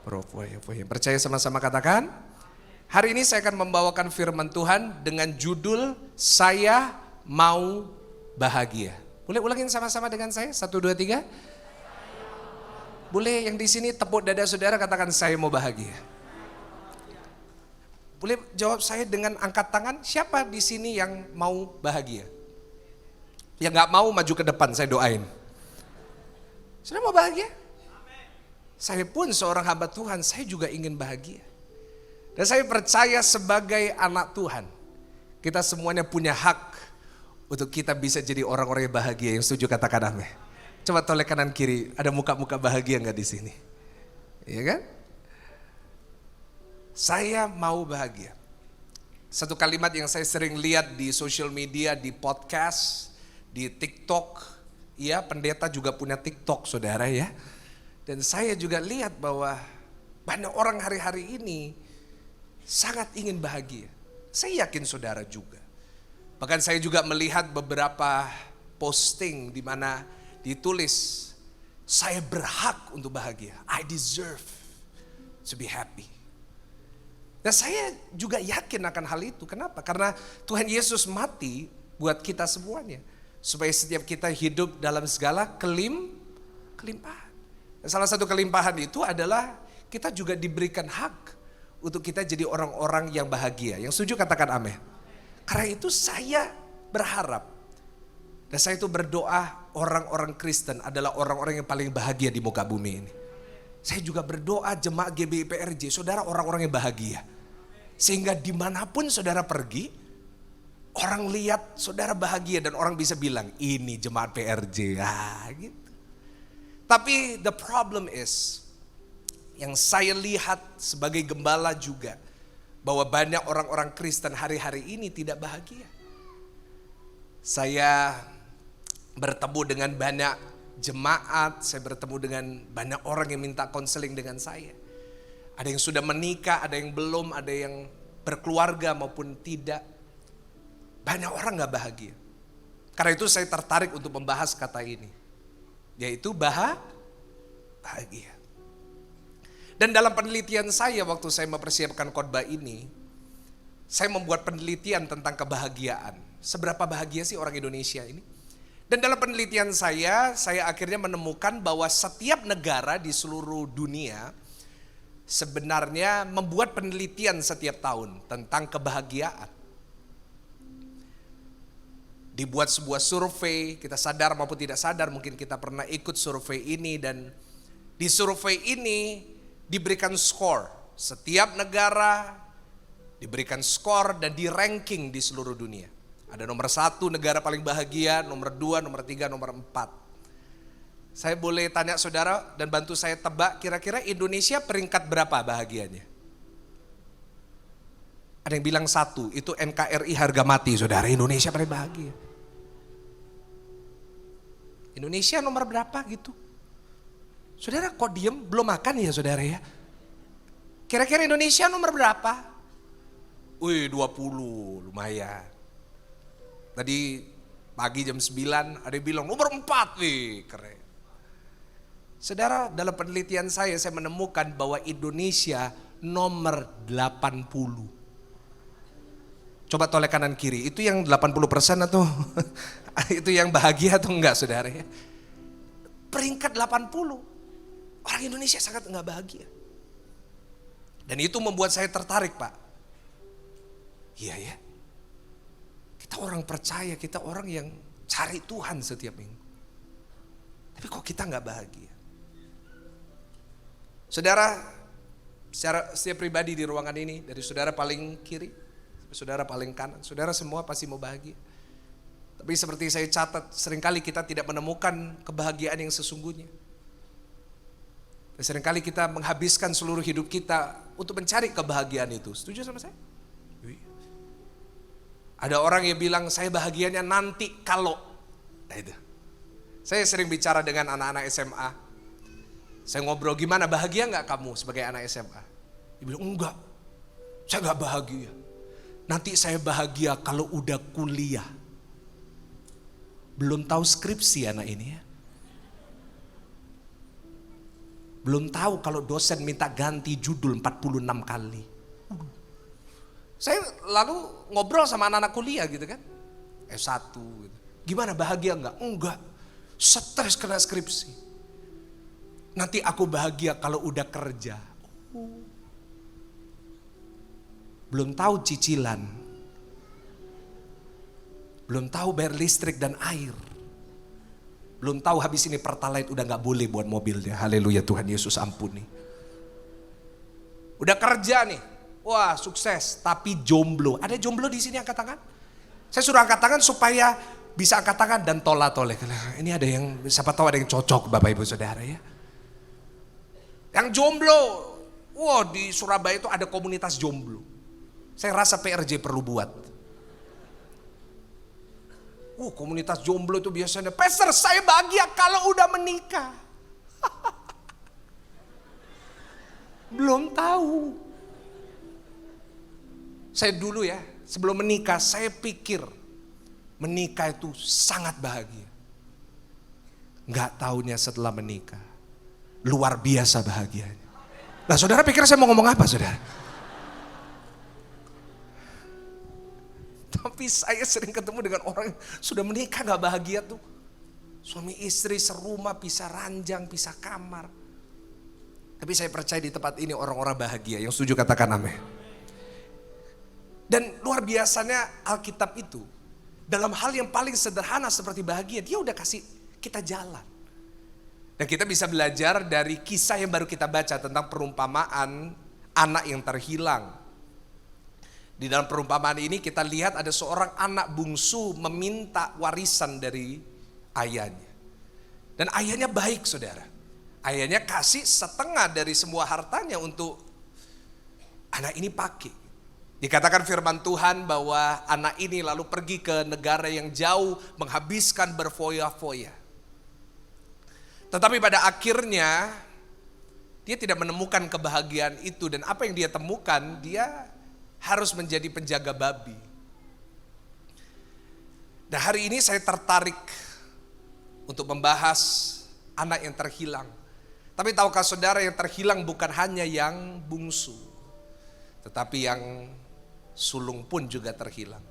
berfoya-foya. Percaya sama-sama katakan. Hari ini saya akan membawakan firman Tuhan dengan judul Saya Mau Bahagia. Boleh ulangin sama-sama dengan saya? 1, 2, 3. Boleh yang di sini tepuk dada saudara katakan saya mau bahagia. Boleh jawab saya dengan angkat tangan, siapa di sini yang mau bahagia? Yang gak mau maju ke depan, saya doain. Sudah mau bahagia? Saya pun seorang hamba Tuhan, saya juga ingin bahagia. Dan saya percaya sebagai anak Tuhan, kita semuanya punya hak untuk kita bisa jadi orang-orang yang bahagia. Yang setuju katakan amin. Coba tolak kanan kiri, ada muka-muka bahagia nggak di sini? Iya kan? Saya mau bahagia. Satu kalimat yang saya sering lihat di social media, di podcast, di TikTok. Ya, pendeta juga punya TikTok, saudara ya. Dan saya juga lihat bahwa banyak orang hari-hari ini sangat ingin bahagia. Saya yakin saudara juga. Bahkan saya juga melihat beberapa posting di mana ditulis, saya berhak untuk bahagia. I deserve to be happy. Dan saya juga yakin akan hal itu. Kenapa? Karena Tuhan Yesus mati buat kita semuanya. Supaya setiap kita hidup dalam segala kelimpahan. Dan salah satu kelimpahan itu adalah kita juga diberikan hak untuk kita jadi orang-orang yang bahagia. Yang setuju katakan amin. Karena itu saya berharap dan saya itu berdoa orang-orang Kristen adalah orang-orang yang paling bahagia di muka bumi ini. Saya juga berdoa jemaat GBI PRJ, saudara orang-orang yang bahagia. Sehingga dimanapun saudara pergi, orang lihat saudara bahagia dan orang bisa bilang, ini jemaat PRJ. Gitu. Tapi the problem is, yang saya lihat sebagai gembala juga, bahwa banyak orang-orang Kristen hari-hari ini tidak bahagia. Saya bertemu dengan banyak jemaat, saya bertemu dengan banyak orang yang minta konseling dengan saya. Ada yang sudah menikah, ada yang belum, ada yang berkeluarga maupun tidak. Banyak orang gak bahagia. Karena itu saya tertarik untuk membahas kata ini, yaitu bahagia. Dan dalam penelitian saya waktu saya mempersiapkan khotbah ini, saya membuat penelitian tentang kebahagiaan. Seberapa bahagia sih orang Indonesia ini? Dan dalam penelitian saya akhirnya menemukan bahwa setiap negara di seluruh dunia sebenarnya membuat penelitian setiap tahun tentang kebahagiaan. Dibuat sebuah survei, kita sadar maupun tidak sadar mungkin kita pernah ikut survei ini, dan di survei ini diberikan skor. Setiap negara Diberikan skor dan di ranking di seluruh dunia. Ada nomor 1 negara paling bahagia, nomor 2, nomor 3, nomor 4. Saya boleh tanya saudara dan bantu saya tebak kira-kira Indonesia peringkat berapa bahagianya? Ada yang bilang 1, itu NKRI harga mati saudara, Indonesia paling bahagia. Indonesia nomor berapa gitu? Saudara kok diem, belum makan ya saudara ya? Kira-kira Indonesia nomor berapa? Wih 20, lumayan. Tadi pagi jam 9 ada yang bilang nomor 4, wih keren. Saudara, dalam penelitian saya menemukan bahwa Indonesia nomor 80. Coba tolak kanan kiri, itu yang 80% atau itu yang bahagia atau enggak saudara ya? Peringkat 80, orang Indonesia sangat enggak bahagia. Dan itu membuat saya tertarik Pak. Iya ya, kita orang percaya, kita orang yang cari Tuhan setiap minggu. Tapi kok kita enggak bahagia? Saudara, secara setiap pribadi di ruangan ini, dari saudara paling kiri, saudara paling kanan, saudara semua pasti mau bahagia. Tapi seperti saya catat, seringkali kita tidak menemukan kebahagiaan yang sesungguhnya. Dan seringkali kita menghabiskan seluruh hidup kita untuk mencari kebahagiaan itu. Setuju sama saya? Ada orang yang bilang saya bahagianya nanti kalau. Nah itu. Saya sering bicara dengan anak-anak SMA. Saya ngobrol, gimana, bahagia gak kamu sebagai anak SMA? Dia bilang enggak, saya gak bahagia. Nanti saya bahagia kalau udah kuliah. Belum tahu skripsi anak ini ya. Belum tahu kalau dosen minta ganti judul 46 kali. Saya lalu ngobrol sama anak-anak kuliah gitu kan. S1 gitu. Gimana, bahagia enggak? Enggak. Stres kena skripsi. Nanti aku bahagia kalau udah kerja. Belum tahu cicilan. Belum tahu bayar listrik dan air. Belum tahu habis ini Pertalite udah gak boleh buat mobilnya. Haleluya, Tuhan Yesus ampuni. Udah kerja nih. Wah sukses, tapi jomblo. Ada jomblo di sini angkat tangan? Saya suruh angkat tangan supaya bisa angkat tangan dan tolak-tolak. Ini ada yang, siapa tahu ada yang cocok Bapak Ibu Saudara ya. Yang jomblo, wah di Surabaya itu ada komunitas jomblo. Saya rasa PRJ perlu buat. Komunitas jomblo itu biasanya, Pastor saya bahagia kalau udah menikah. Belum tahu. Saya dulu ya, sebelum menikah saya pikir menikah itu sangat bahagia. Nggak taunya setelah menikah, luar biasa bahagianya. Nah saudara pikir saya mau ngomong apa saudara? Tapi saya sering ketemu dengan orang yang sudah menikah gak bahagia tuh. Suami istri serumah, pisah ranjang, pisah kamar. Tapi saya percaya di tempat ini orang-orang bahagia. Yang setuju katakan amin. Dan luar biasanya Alkitab itu, dalam hal yang paling sederhana seperti bahagia, dia udah kasih kita jalan. Dan kita bisa belajar dari kisah yang baru kita baca tentang perumpamaan anak yang terhilang. Di dalam perumpamaan ini kita lihat ada seorang anak bungsu meminta warisan dari ayahnya. Dan ayahnya baik saudara. Ayahnya kasih setengah dari semua hartanya untuk anak ini pakai. Dikatakan firman Tuhan bahwa anak ini lalu pergi ke negara yang jauh menghabiskan berfoya-foya. Tetapi pada akhirnya dia tidak menemukan kebahagiaan itu. Dan apa yang dia temukan, dia harus menjadi penjaga babi. Nah hari ini saya tertarik untuk membahas anak yang terhilang. Tapi tahukah saudara, yang terhilang bukan hanya yang bungsu, tetapi yang sulung pun juga terhilang.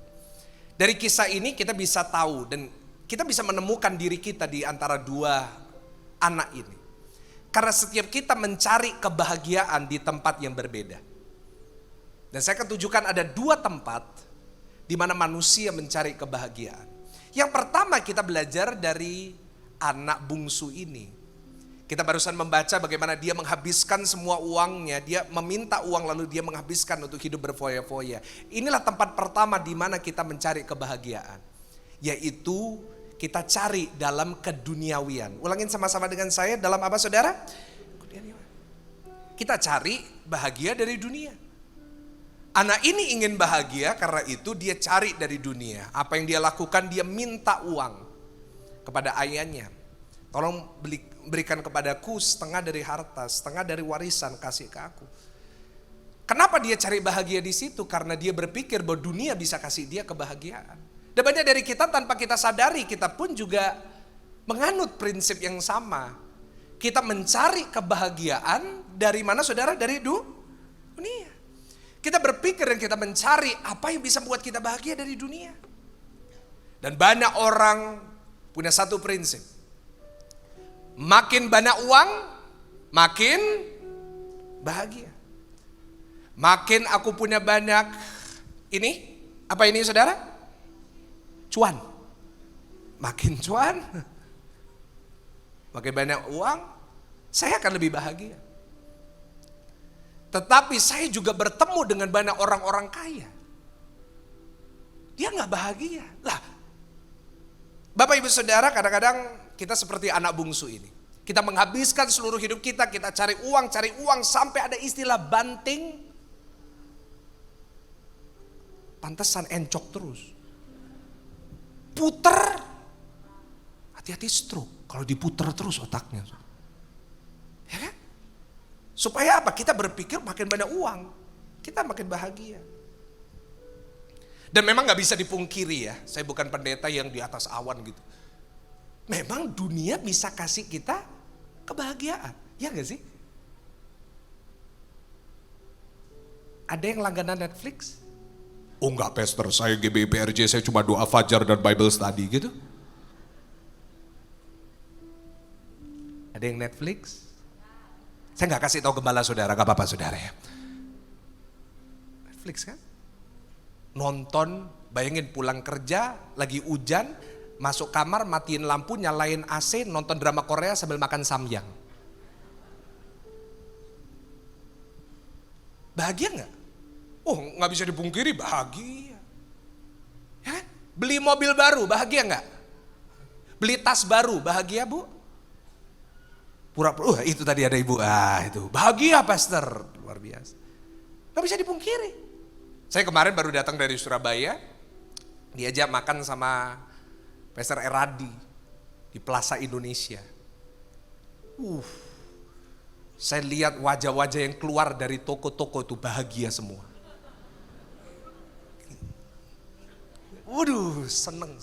Dari kisah ini kita bisa tahu dan kita bisa menemukan diri kita di antara dua anak ini. Karena setiap kita mencari kebahagiaan di tempat yang berbeda. Dan saya akan tunjukkan ada dua tempat di mana manusia mencari kebahagiaan. Yang pertama kita belajar dari anak bungsu ini. Kita barusan membaca bagaimana dia menghabiskan semua uangnya, dia meminta uang lalu dia menghabiskan untuk hidup berfoya-foya. Inilah tempat pertama di mana kita mencari kebahagiaan, yaitu kita cari dalam keduniawian. Ulangin sama-sama dengan saya, dalam apa saudara? Kita cari bahagia dari dunia. Anak ini ingin bahagia, karena itu dia cari dari dunia. Apa yang dia lakukan? Dia minta uang kepada ayahnya. Tolong berikan kepadaku setengah dari harta, setengah dari warisan, kasih ke aku. Kenapa dia cari bahagia di situ? Karena dia berpikir bahwa dunia bisa kasih dia kebahagiaan. Dan banyak dari kita tanpa kita sadari, kita pun juga menganut prinsip yang sama. Kita mencari kebahagiaan dari mana saudara? Dari dunia. Kita berpikir dan kita mencari apa yang bisa membuat kita bahagia dari dunia. Dan banyak orang punya satu prinsip. Makin banyak uang, makin bahagia. Makin aku punya banyak ini, apa ini saudara? Cuan. Makin cuan, makin banyak uang, saya akan lebih bahagia. Tetapi saya juga bertemu dengan banyak orang-orang kaya. Dia gak bahagia. Lah, Bapak Ibu Saudara, kadang-kadang kita seperti anak bungsu ini. Kita menghabiskan seluruh hidup kita cari uang sampai ada istilah banting. Pantesan encok terus. Puter. Hati-hati stroke kalau diputer terus otaknya. Ya kan? Supaya apa? Kita berpikir makin banyak uang, kita makin bahagia. Dan memang gak bisa dipungkiri ya, saya bukan pendeta yang di atas awan gitu. Memang dunia bisa kasih kita kebahagiaan, ya gak sih? Ada yang langganan Netflix? Oh enggak pastor, saya GBPRJ, saya cuma doa fajar dan Bible study gitu. Ada yang Netflix? Saya gak kasih tahu gembala saudara, gak apa-apa saudara ya. Netflix kan? Nonton, bayangin pulang kerja, lagi hujan, masuk kamar, matiin lampu, nyalain AC, nonton drama Korea sambil makan samyang. Bahagia gak? Oh gak bisa dipungkiri bahagia. Ya kan? Beli mobil baru bahagia gak? Beli tas baru bahagia bu? Pura-pura, itu tadi ada ibu, itu bahagia pastor, luar biasa. Gak bisa dipungkiri. Saya kemarin baru datang dari Surabaya, diajak makan sama Pastor Eradi di Plaza Indonesia. Saya lihat wajah-wajah yang keluar dari toko-toko itu bahagia semua. Waduh, seneng.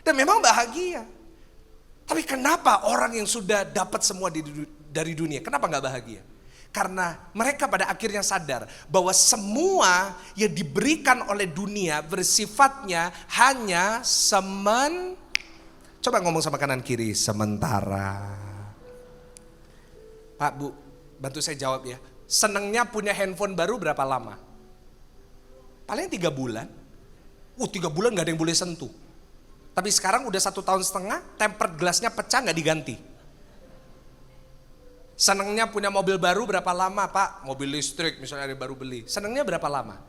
Dan memang bahagia. Tapi kenapa orang yang sudah dapat semua dari dunia, kenapa gak bahagia? Karena mereka pada akhirnya sadar bahwa semua yang diberikan oleh dunia bersifatnya hanya coba ngomong sama kanan kiri, sementara. Pak, Bu, bantu saya jawab ya. Senengnya punya handphone baru berapa lama? Paling 3 bulan. 3 bulan gak ada yang boleh sentuh. Tapi sekarang udah 1,5 tahun, tempered glassnya pecah gak diganti. Senengnya punya mobil baru berapa lama Pak? Mobil listrik misalnya ada yang baru beli. Senengnya berapa lama?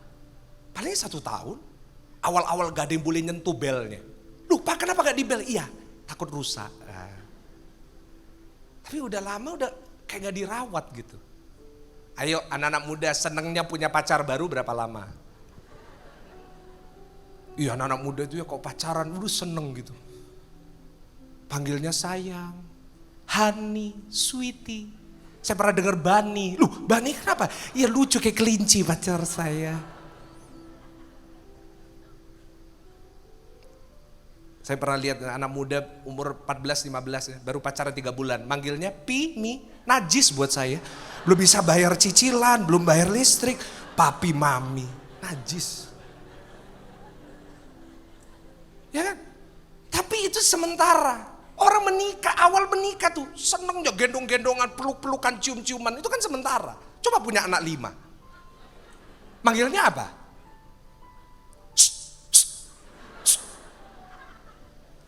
Paling 1 tahun. Awal-awal gak ada yang boleh nyentuh belnya. Loh Pak kenapa gak dibel? Iya takut rusak. Tapi udah lama udah kayak gak dirawat gitu. Ayo anak-anak muda senengnya punya pacar baru berapa lama? Iya anak-anak muda itu ya kok pacaran udah seneng gitu. Panggilnya sayang, honey, sweetie. Saya pernah dengar Bani. Loh Bani kenapa? Ya lucu kayak kelinci pacar saya. Saya pernah lihat anak muda umur 14-15 ya, baru pacaran 3 bulan. Manggilnya Pi, Mi, najis buat saya. Belum bisa bayar cicilan, belum bayar listrik. Papi, mami, najis. Ya kan? Tapi itu sementara. Orang menikah, awal menikah tuh seneng ya gendong-gendongan, peluk-pelukan, cium-ciuman. Itu kan sementara. Coba punya anak 5. Manggilnya apa?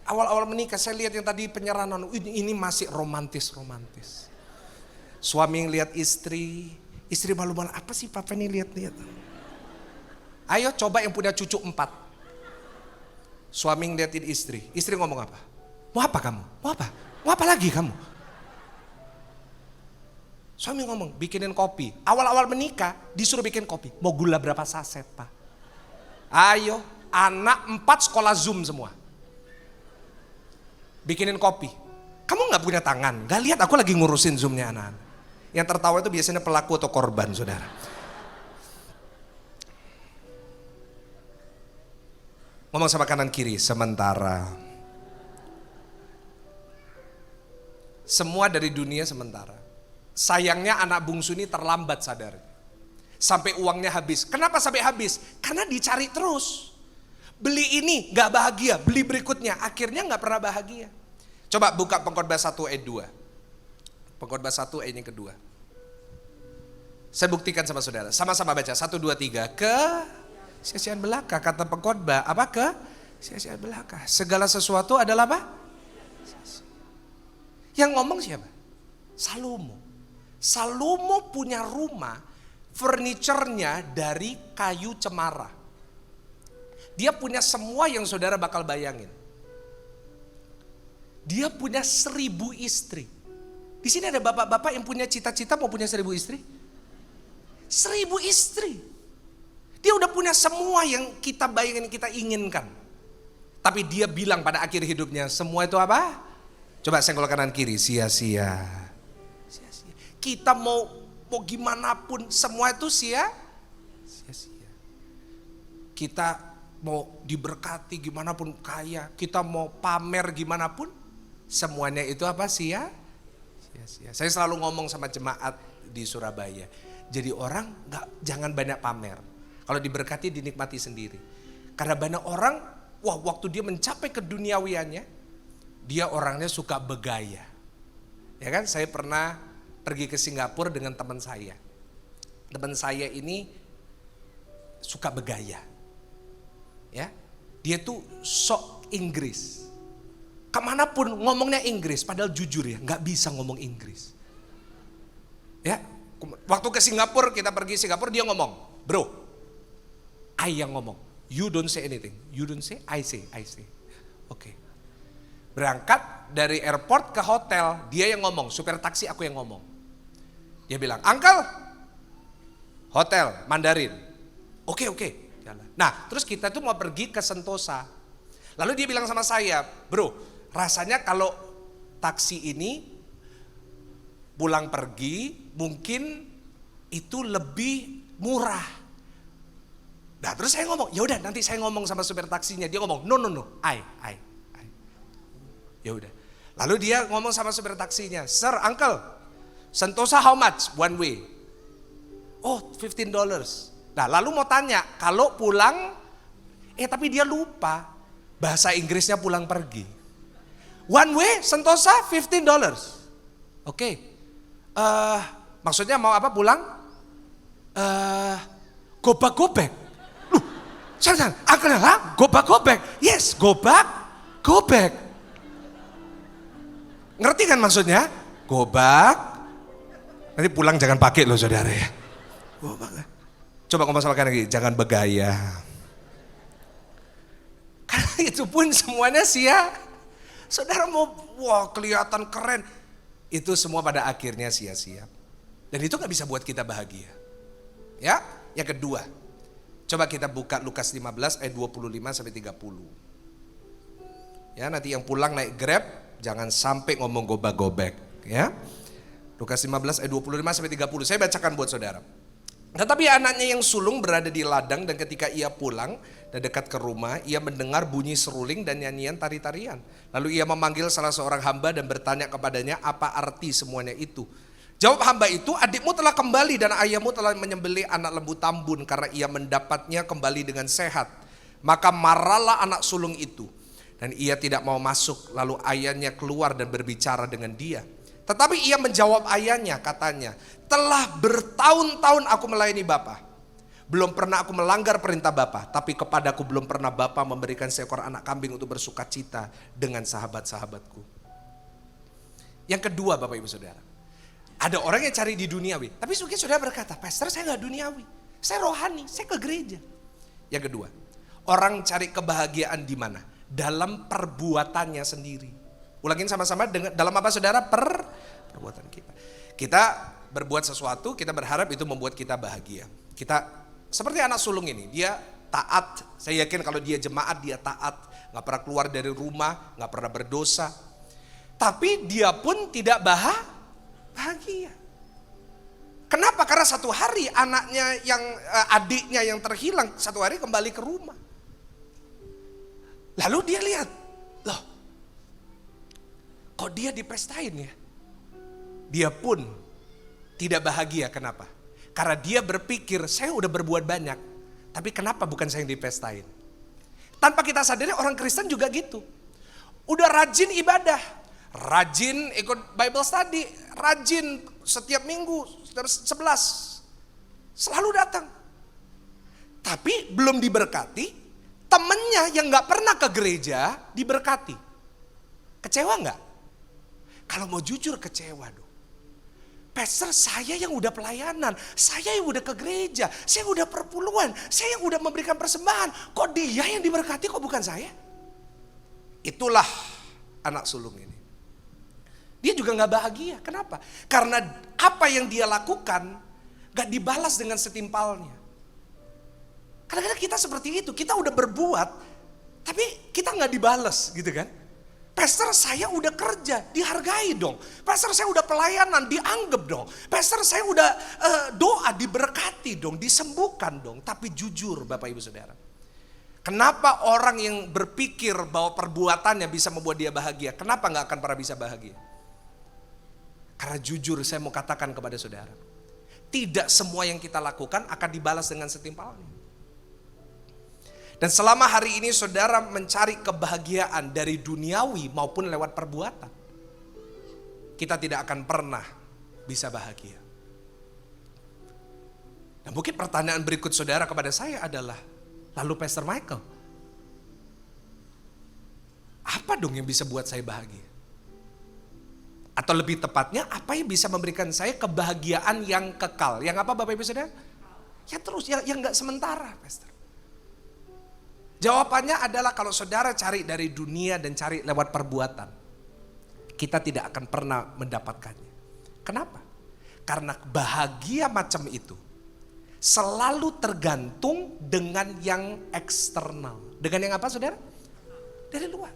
Awal-awal menikah saya lihat yang tadi penyerahan, ini masih romantis-romantis. Suami yang lihat istri malu-malu, apa sih papa ini lihat-lihat. Ayo coba yang punya cucu 4. Suami ngeliatin istri ngomong apa? Mau apa kamu? Mau apa? Mau apa lagi kamu? Suami ngomong, bikinin kopi. Awal-awal menikah disuruh bikin kopi. Mau gula berapa saset, Pak? Ayo, anak 4 sekolah Zoom semua. Bikinin kopi. Kamu gak punya tangan, gak lihat aku lagi ngurusin Zoomnya anak-anak. Yang tertawa itu biasanya pelaku atau korban, saudara. Ngomong sama kanan kiri, sementara. Semua dari dunia sementara. Sayangnya anak bungsu ini terlambat sadar. Sampai uangnya habis. Kenapa sampai habis? Karena dicari terus. Beli ini gak bahagia, beli berikutnya. Akhirnya gak pernah bahagia. Coba buka Pengkhotbah 1 ayat 2. Pengkhotbah 1 ayat yang kedua. Saya buktikan sama saudara. Sama-sama baca, 1, 2, 3. Sia-siaan belaka, kata pengkhotbah. Apa sia-siaan belaka. Segala sesuatu adalah apa? Yang ngomong siapa? Salomo. Salomo punya rumah, furniturnya dari kayu cemara. Dia punya semua yang saudara bakal bayangin. Dia punya 1000 istri. Di sini ada bapak-bapak yang punya cita-cita mau punya 1000 istri? 1000 istri. Dia udah punya semua yang kita bayangin, kita inginkan. Tapi dia bilang pada akhir hidupnya, semua itu apa? Coba senggol kanan kiri, sia-sia. Kita mau gimana pun semua itu sia-sia. Kita mau diberkati gimana pun kaya, kita mau pamer gimana pun, semuanya itu apa? Sia-sia. Saya selalu ngomong sama jemaat di Surabaya. Jadi orang jangan banyak pamer. Kalau diberkati dinikmati sendiri. Karena banyak orang, waktu dia mencapai keduniawiannya, dia orangnya suka begaya. Ya kan, saya pernah pergi ke Singapura dengan teman saya. Teman saya ini suka begaya. Ya, dia tuh sok Inggris. Kemanapun ngomongnya Inggris, padahal jujur ya, nggak bisa ngomong Inggris. Ya, waktu ke Singapura, kita pergi Singapura, dia ngomong, bro, I yang ngomong, you don't say anything, you don't say, I say. Oke. Berangkat dari airport ke hotel, dia yang ngomong, supir taksi aku yang ngomong. Dia bilang, Uncle, hotel Mandarin. Oke, jalan. Nah, terus kita tuh mau pergi ke Sentosa. Lalu dia bilang sama saya, bro, rasanya kalau taksi ini pulang pergi mungkin itu lebih murah. Nah, terus saya ngomong, ya udah nanti saya ngomong sama supir taksinya. Dia ngomong, no, I. Ya udah. Lalu dia ngomong sama supir taksinya, Sir, Uncle, Sentosa how much one way? Oh, $15. Nah, lalu mau tanya, kalau pulang, tapi dia lupa bahasa Inggrisnya pulang pergi. One way Sentosa $15. Oke. Maksudnya mau apa pulang? Gobak-gobek. Loh, saya gobak-gobek. Yes, gobak-gobek. Ngerti kan maksudnya? Gobak. Nanti pulang jangan pakai loh saudara ya. Coba ngomong sama lagi, jangan begaya. Karena itu pun semuanya saudara mau kelihatan keren. Itu semua pada akhirnya sia-sia. Dan itu gak bisa buat kita bahagia. Ya, yang kedua. Coba kita buka Lukas 15 ayat 25 sampai 30. Ya, nanti yang pulang naik Grab jangan sampai ngomong gobak-gobek, ya. Lukas 15 ayat 25 sampai 30. Saya bacakan buat saudara. Tetapi anaknya yang sulung berada di ladang, dan ketika ia pulang dan dekat ke rumah, ia mendengar bunyi seruling dan nyanyian tari-tarian. Lalu ia memanggil salah seorang hamba dan bertanya kepadanya, apa arti semuanya itu? Jawab hamba itu, adikmu telah kembali dan ayahmu telah menyembelih anak lembu tambun karena ia mendapatnya kembali dengan sehat. Maka marahlah anak sulung itu dan ia tidak mau masuk. Lalu ayahnya keluar dan berbicara dengan dia. Tetapi ia menjawab ayahnya, katanya, telah bertahun-tahun aku melayani Bapa. Belum pernah aku melanggar perintah Bapa, tapi kepadaku belum pernah Bapa memberikan seekor anak kambing untuk bersuka cita dengan sahabat-sahabatku. Yang kedua Bapak Ibu Saudara, Ada orang yang cari di duniawi. Tapi mungkin saudara berkata, pastor saya gak duniawi. Saya rohani, saya ke gereja. Yang kedua, orang cari kebahagiaan di mana? Dalam perbuatannya sendiri. Ulangin sama-sama, dalam apa saudara? Perbuatan kita. Kita berbuat sesuatu, kita berharap itu membuat kita bahagia. Kita seperti anak sulung ini, dia taat. Saya yakin kalau dia jemaat, dia taat. Gak pernah keluar dari rumah, gak pernah berdosa. Tapi dia pun tidak bahagia. Kenapa? Karena satu hari anaknya adiknya yang terhilang, satu hari kembali ke rumah. Lalu dia lihat, loh kok dia dipestain ya? Dia pun tidak bahagia, kenapa? Karena dia berpikir, saya udah berbuat banyak, tapi kenapa bukan saya yang dipestain? Tanpa kita sadari orang Kristen juga gitu. Udah rajin ibadah, rajin ikut Bible study, rajin setiap minggu 11 selalu datang. Tapi belum diberkati, temennya yang gak pernah ke gereja diberkati. Kecewa gak? Kalau mau jujur kecewa dong. Pastor saya yang udah pelayanan, saya yang udah ke gereja, saya udah perpuluhan, saya yang udah memberikan persembahan. Kok dia yang diberkati, kok bukan saya? Itulah anak sulung ini. Dia juga gak bahagia, kenapa? Karena apa yang dia lakukan gak dibalas dengan setimpalnya. Kadang-kadang kita seperti itu, kita udah berbuat, tapi kita gak dibalas gitu kan. Pastor saya udah kerja, dihargai dong. Pastor saya udah pelayanan, dianggap dong. Pastor saya udah doa, diberkati dong, disembuhkan dong. Tapi jujur Bapak Ibu Saudara, kenapa orang yang berpikir bahwa perbuatannya bisa membuat dia bahagia, kenapa gak akan pernah bisa bahagia? Karena jujur saya mau katakan kepada saudara, tidak semua yang kita lakukan akan dibalas dengan setimpalnya. Dan selama hari ini saudara mencari kebahagiaan dari duniawi maupun lewat perbuatan, kita tidak akan pernah bisa bahagia. Dan mungkin pertanyaan berikut saudara kepada saya adalah, lalu Pastor Michael, apa dong yang bisa buat saya bahagia? Atau lebih tepatnya, apa yang bisa memberikan saya kebahagiaan yang kekal? Yang apa Bapak Ibu Saudara? Ya terus, yang gak sementara Pastor. Jawabannya adalah kalau saudara cari dari dunia dan cari lewat perbuatan, kita tidak akan pernah mendapatkannya. Kenapa? Karena bahagia macam itu selalu tergantung dengan yang eksternal. Dengan yang apa saudara? Dari luar.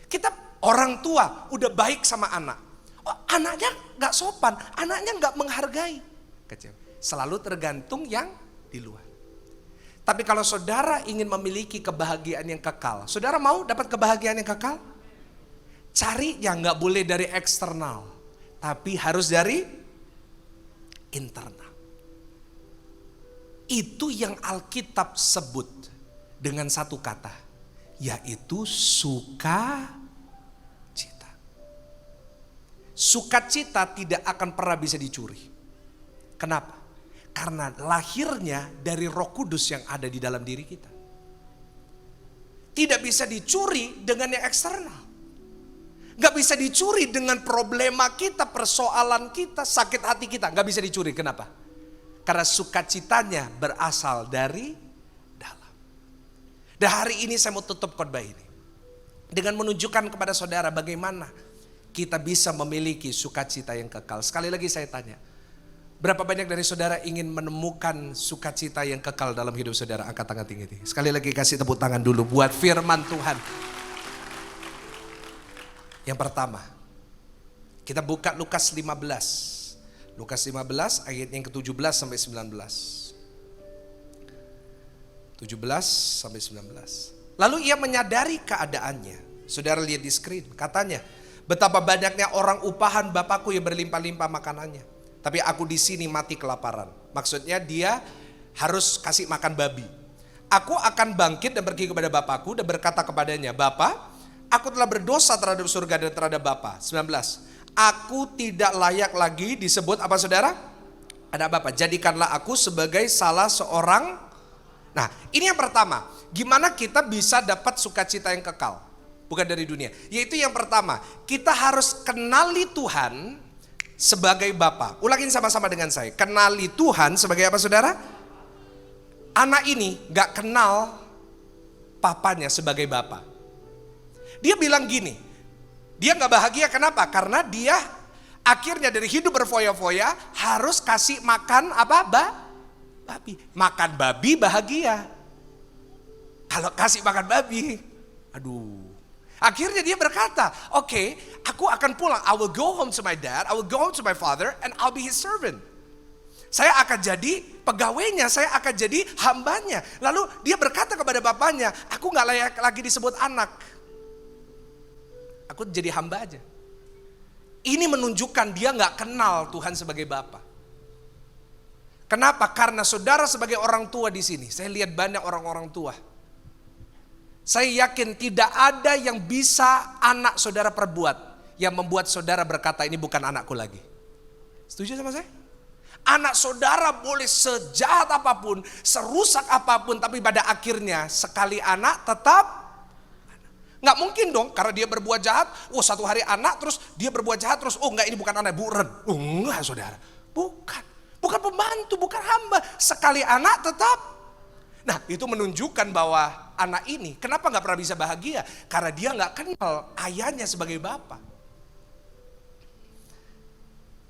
Kita orang tua udah baik sama anak. Oh, anaknya gak sopan, anaknya gak menghargai. Kecewa. Selalu tergantung yang di luar. Tapi kalau saudara ingin memiliki kebahagiaan yang kekal, saudara mau dapat kebahagiaan yang kekal? Cari yang gak boleh dari eksternal, tapi harus dari internal. Itu yang Alkitab sebut dengan satu kata, yaitu sukacita. Sukacita tidak akan pernah bisa dicuri. Kenapa? Karena lahirnya dari Roh Kudus yang ada di dalam diri kita. Tidak bisa dicuri dengan yang eksternal. Gak bisa dicuri dengan problema kita, persoalan kita, sakit hati kita. Gak bisa dicuri, kenapa? Karena sukacitanya berasal dari dalam. Dan hari ini saya mau tutup khotbah ini dengan menunjukkan kepada saudara bagaimana kita bisa memiliki sukacita yang kekal. Sekali lagi saya tanya, berapa banyak dari saudara ingin menemukan sukacita yang kekal dalam hidup saudara? Angkat tangan tinggi. Sekali lagi kasih tepuk tangan dulu buat firman Tuhan. Yang pertama, kita buka Lukas 15. Lukas 15 ayat yang ke-17 sampai 19. 17 sampai 19. Lalu ia menyadari keadaannya. Saudara lihat di screen, katanya, betapa banyaknya orang upahan Bapakku yang berlimpah-limpah makanannya, tapi aku di sini mati kelaparan. Maksudnya dia harus kasih makan babi. Aku akan bangkit dan pergi kepada Bapakku dan berkata kepadanya, Bapa, aku telah berdosa terhadap surga dan terhadap Bapa. 19. Aku tidak layak lagi disebut apa saudara? Anak Bapa. Jadikanlah aku sebagai salah seorang. Nah, ini yang pertama. Gimana kita bisa dapat sukacita yang kekal? Bukan dari dunia. Yaitu yang pertama, kita harus kenali Tuhan sebagai Bapa. Ulangin sama-sama dengan saya. Kenali Tuhan sebagai apa saudara? Anak ini gak kenal papanya sebagai Bapa. Dia bilang gini, dia gak bahagia kenapa? Karena dia akhirnya dari hidup berfoya-foya harus kasih makan apa? Babi. Makan babi bahagia. Kalau kasih makan babi, aduh. Akhirnya dia berkata, oke, aku akan pulang. I will go home to my dad, I will go home to my father, and I'll be his servant. Saya akan jadi pegawainya, saya akan jadi hambanya. Lalu dia berkata kepada bapaknya, aku gak layak lagi disebut anak. Aku jadi hamba aja. Ini menunjukkan dia gak kenal Tuhan sebagai Bapa. Kenapa? Karena saudara sebagai orang tua di sini, saya lihat banyak orang-orang tua. Saya yakin tidak ada yang bisa anak saudara perbuat yang membuat saudara berkata ini bukan anakku lagi. Setuju sama saya? Anak saudara boleh sejahat apapun, serusak apapun, tapi pada akhirnya sekali anak tetap nggak mungkin dong karena dia berbuat jahat. Oh satu hari anak terus dia berbuat jahat terus oh nggak ini bukan anak buren. Oh enggak saudara, bukan pembantu, bukan hamba. Sekali anak tetap. Nah itu menunjukkan bahwa anak ini kenapa gak pernah bisa bahagia? Karena dia gak kenal ayahnya sebagai Bapa.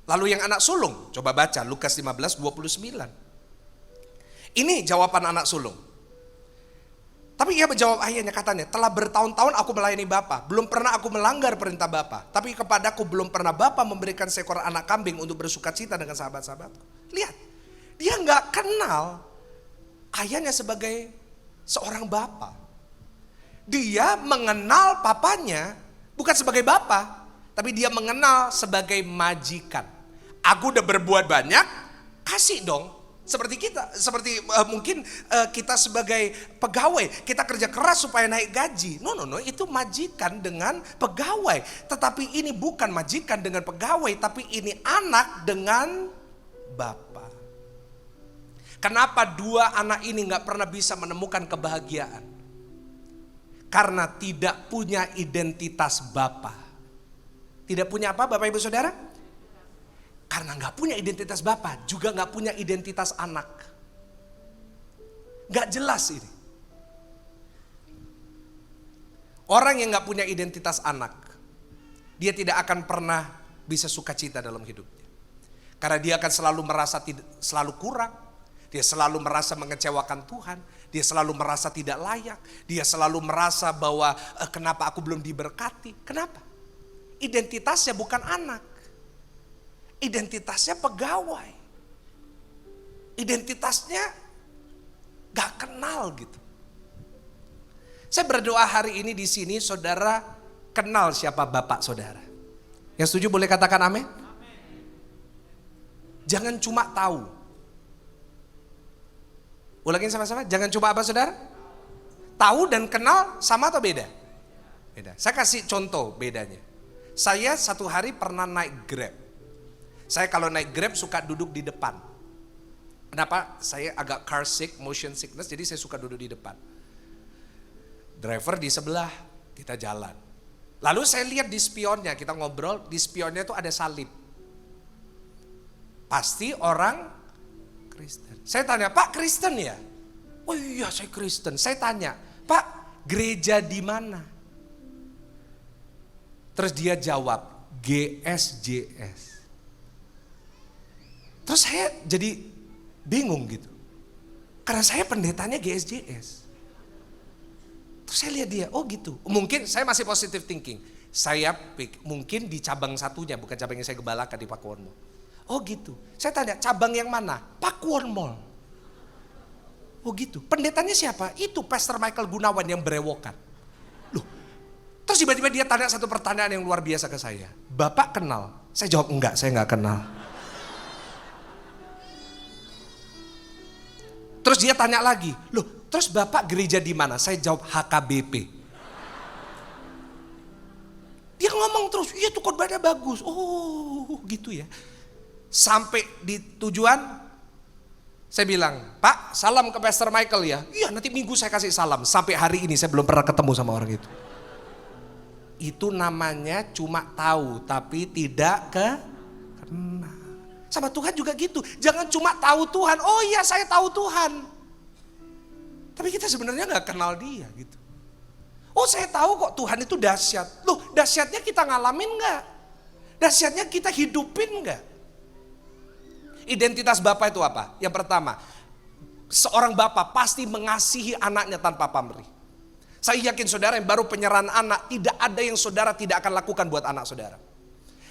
Lalu yang anak sulung, coba baca Lukas 15:29. Ini jawaban anak sulung. Tapi ia menjawab ayahnya katanya, telah bertahun-tahun aku melayani Bapa, belum pernah aku melanggar perintah Bapa. Tapi kepadaku belum pernah Bapa memberikan seekor anak kambing untuk bersukacita dengan sahabat-sahabatku. Lihat, dia gak kenal ayahnya sebagai seorang bapa. Dia mengenal papanya bukan sebagai bapa, tapi dia mengenal sebagai majikan. Aku udah berbuat banyak, kasih dong. Seperti kita, mungkin kita sebagai pegawai, kita kerja keras supaya naik gaji. No, itu majikan dengan pegawai. Tetapi ini bukan majikan dengan pegawai, tapi ini anak dengan bapa. Kenapa dua anak ini gak pernah bisa menemukan kebahagiaan? Karena tidak punya identitas Bapa. Tidak punya apa Bapak Ibu Saudara? Karena gak punya identitas Bapa, juga gak punya identitas anak. Gak jelas ini. Orang yang gak punya identitas anak, dia tidak akan pernah bisa sukacita dalam hidupnya. Karena dia akan selalu merasa selalu kurang. Dia selalu merasa mengecewakan Tuhan. Dia selalu merasa tidak layak. Dia selalu merasa bahwa kenapa aku belum diberkati. Kenapa? Identitasnya bukan anak. Identitasnya pegawai. Identitasnya gak kenal gitu. Saya berdoa hari ini di sini saudara kenal siapa Bapak saudara. Yang setuju boleh katakan amin? Jangan cuma tahu. Ulangin sama-sama, jangan cuma apa saudara? Tahu dan kenal sama atau beda? Beda. Saya kasih contoh bedanya. Saya satu hari pernah naik Grab. Saya kalau naik Grab suka duduk di depan. Kenapa? Saya agak car sick, motion sickness, jadi saya suka duduk di depan. Driver di sebelah, kita jalan. Lalu saya lihat di spionnya, kita ngobrol, di spionnya itu ada salib. Pasti orang Kristen. Saya tanya, Pak Kristen ya? Oh iya saya Kristen. Saya tanya, Pak gereja di mana? Terus dia jawab, GSJS. Terus saya jadi bingung gitu. Karena saya pendetanya GSJS. Terus saya lihat dia, oh gitu. Mungkin saya masih positive thinking. Saya mungkin di cabang satunya, bukan cabang yang saya gebalakan di Pakuwon Mall. Oh gitu. Saya tanya, cabang yang mana? Pakuwon Mall. Oh gitu. Pendetanya siapa? Itu Pastor Michael Gunawan yang berewokan. Loh. Terus tiba-tiba dia tanya satu pertanyaan yang luar biasa ke saya. Bapak kenal? Saya jawab enggak, saya enggak kenal. Terus dia tanya lagi, loh terus Bapak gereja di mana? Saya jawab HKBP. Dia ngomong terus, iya tuh khotbahnya bagus. Oh gitu ya. Sampai di tujuan, saya bilang, Pak salam ke Pastor Michael ya. Iya nanti minggu saya kasih salam. Sampai hari ini saya belum pernah ketemu sama orang itu. Itu namanya cuma tahu tapi tidak kenal. pernah. Sama Tuhan juga gitu. Jangan cuma tahu Tuhan. Oh iya, saya tahu Tuhan. Tapi kita sebenarnya nggak kenal dia gitu. Oh, saya tahu kok Tuhan itu dahsyat. Loh, dahsyatnya kita ngalamin nggak? Dahsyatnya kita hidupin nggak? Identitas Bapa itu apa? Yang pertama, seorang Bapa pasti mengasihi anaknya tanpa pamrih. Saya yakin saudara yang baru penyerahan anak, tidak ada yang saudara tidak akan lakukan buat anak saudara.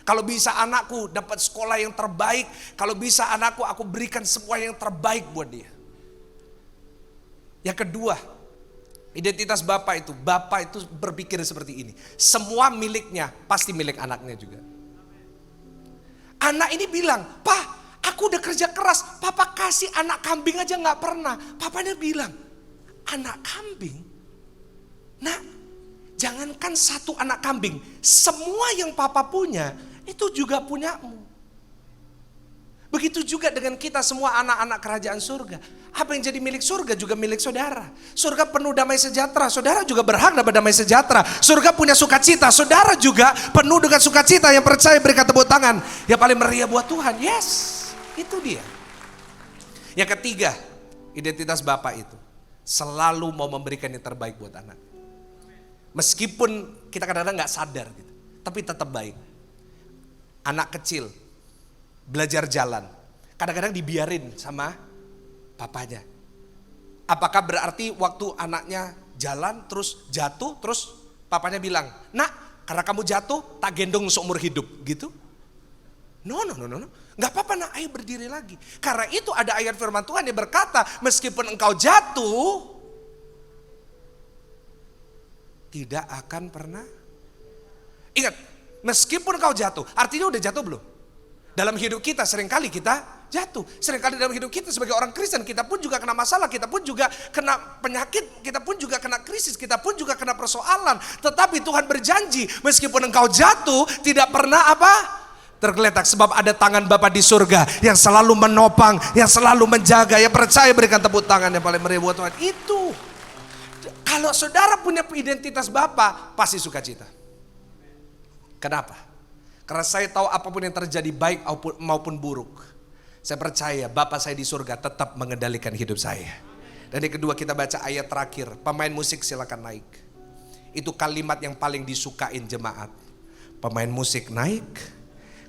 Kalau bisa anakku dapat sekolah yang terbaik, kalau bisa anakku aku berikan semua yang terbaik buat dia. Yang kedua, identitas Bapa itu berpikir seperti ini. Semua miliknya pasti milik anaknya juga. Anak ini bilang, "Pak, aku udah kerja keras, Papa kasih anak kambing aja gak pernah." Papanya bilang, "Anak kambing? Nah, jangankan satu anak kambing, semua yang Papa punya itu juga punyamu." Begitu juga dengan kita semua anak-anak kerajaan surga. Apa yang jadi milik surga juga milik saudara. Surga penuh damai sejahtera, saudara juga berhak dapat damai sejahtera. Surga punya sukacita, saudara juga penuh dengan sukacita. Yang percaya berikan tepuk tangan. Yang paling meriah buat Tuhan. Yes, itu dia. Yang ketiga, identitas Bapa itu selalu mau memberikan yang terbaik buat anak. Meskipun kita kadang-kadang gak sadar gitu, tapi tetap baik. Anak kecil belajar jalan, kadang-kadang dibiarin sama papanya. Apakah berarti waktu anaknya jalan terus jatuh, terus papanya bilang, "Nak, karena kamu jatuh tak gendong seumur hidup," gitu? No. Gak apa-apa nak, ayo berdiri lagi. Karena itu ada ayat firman Tuhan yang berkata, meskipun engkau jatuh, tidak akan pernah. Ingat, meskipun engkau jatuh, artinya udah jatuh belum? Dalam hidup kita seringkali kita jatuh. Seringkali dalam hidup kita sebagai orang Kristen, kita pun juga kena masalah, kita pun juga kena penyakit, kita pun juga kena krisis, kita pun juga kena persoalan. Tetapi Tuhan berjanji, meskipun engkau jatuh, tidak pernah apa? Tergeletak, sebab ada tangan Bapa di surga yang selalu menopang, yang selalu menjaga. Yang percaya berikan tepuk tangan yang paling meriah buat Tuhan. Itu. Kalau saudara punya identitas Bapa, pasti sukacita. Kenapa? Karena saya tahu apapun yang terjadi baik maupun buruk, saya percaya Bapa saya di surga tetap mengendalikan hidup saya. Dan yang kedua, kita baca ayat terakhir. Pemain musik silakan naik. Itu kalimat yang paling disukain jemaat. Pemain musik naik,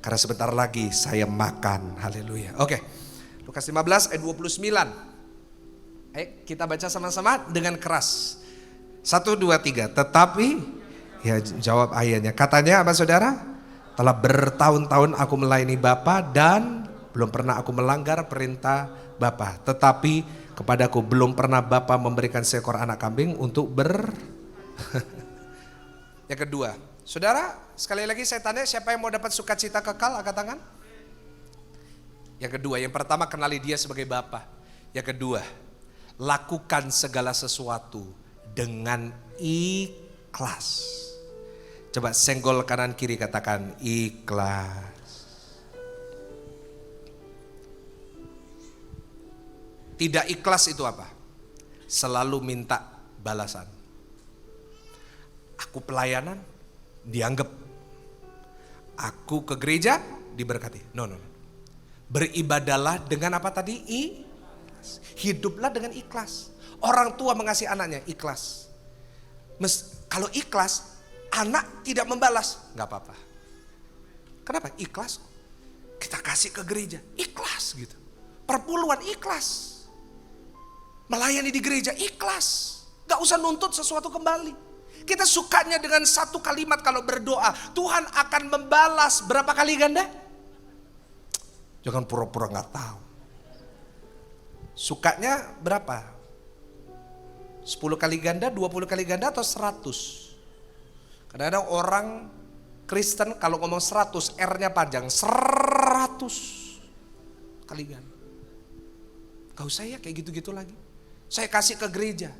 karena sebentar lagi saya makan. Haleluya. Oke, Lukas 15 ayat 29. Ayo kita baca sama-sama dengan keras. 1, 2, 3. Tetapi, ya jawab ayatnya. Katanya apa saudara? Telah bertahun-tahun aku melayani Bapa dan belum pernah aku melanggar perintah Bapa. Tetapi kepadaku belum pernah Bapa memberikan seekor anak kambing untuk Yang kedua, saudara, sekali lagi saya tanya, siapa yang mau dapat sukacita kekal? Angkat tangan. Yang kedua, yang pertama kenali dia sebagai Bapa. Yang kedua, lakukan segala sesuatu dengan ikhlas. Coba senggol kanan kiri, katakan ikhlas. Tidak ikhlas itu apa? Selalu minta balasan. Aku pelayanan dianggap, aku ke gereja diberkati. No. Beribadalah dengan apa tadi? Ikhlas. Hiduplah dengan ikhlas. Orang tua mengasihi anaknya ikhlas. Kalau ikhlas, anak tidak membalas, nggak apa-apa. Kenapa? Ikhlas. Kita kasih ke gereja, ikhlas gitu. Perpuluhan ikhlas. Melayani di gereja ikhlas. Nggak usah nuntut sesuatu kembali. Kita sukanya dengan satu kalimat kalau berdoa, Tuhan akan membalas berapa kali ganda? Jangan pura-pura nggak tahu. Sukanya berapa? 10 kali ganda, 20 kali ganda atau 100? Kadang-kadang orang Kristen kalau ngomong 100, R-nya panjang, 100 kali ganda. Gak usah ya kayak gitu-gitu lagi. Saya kasih ke gereja,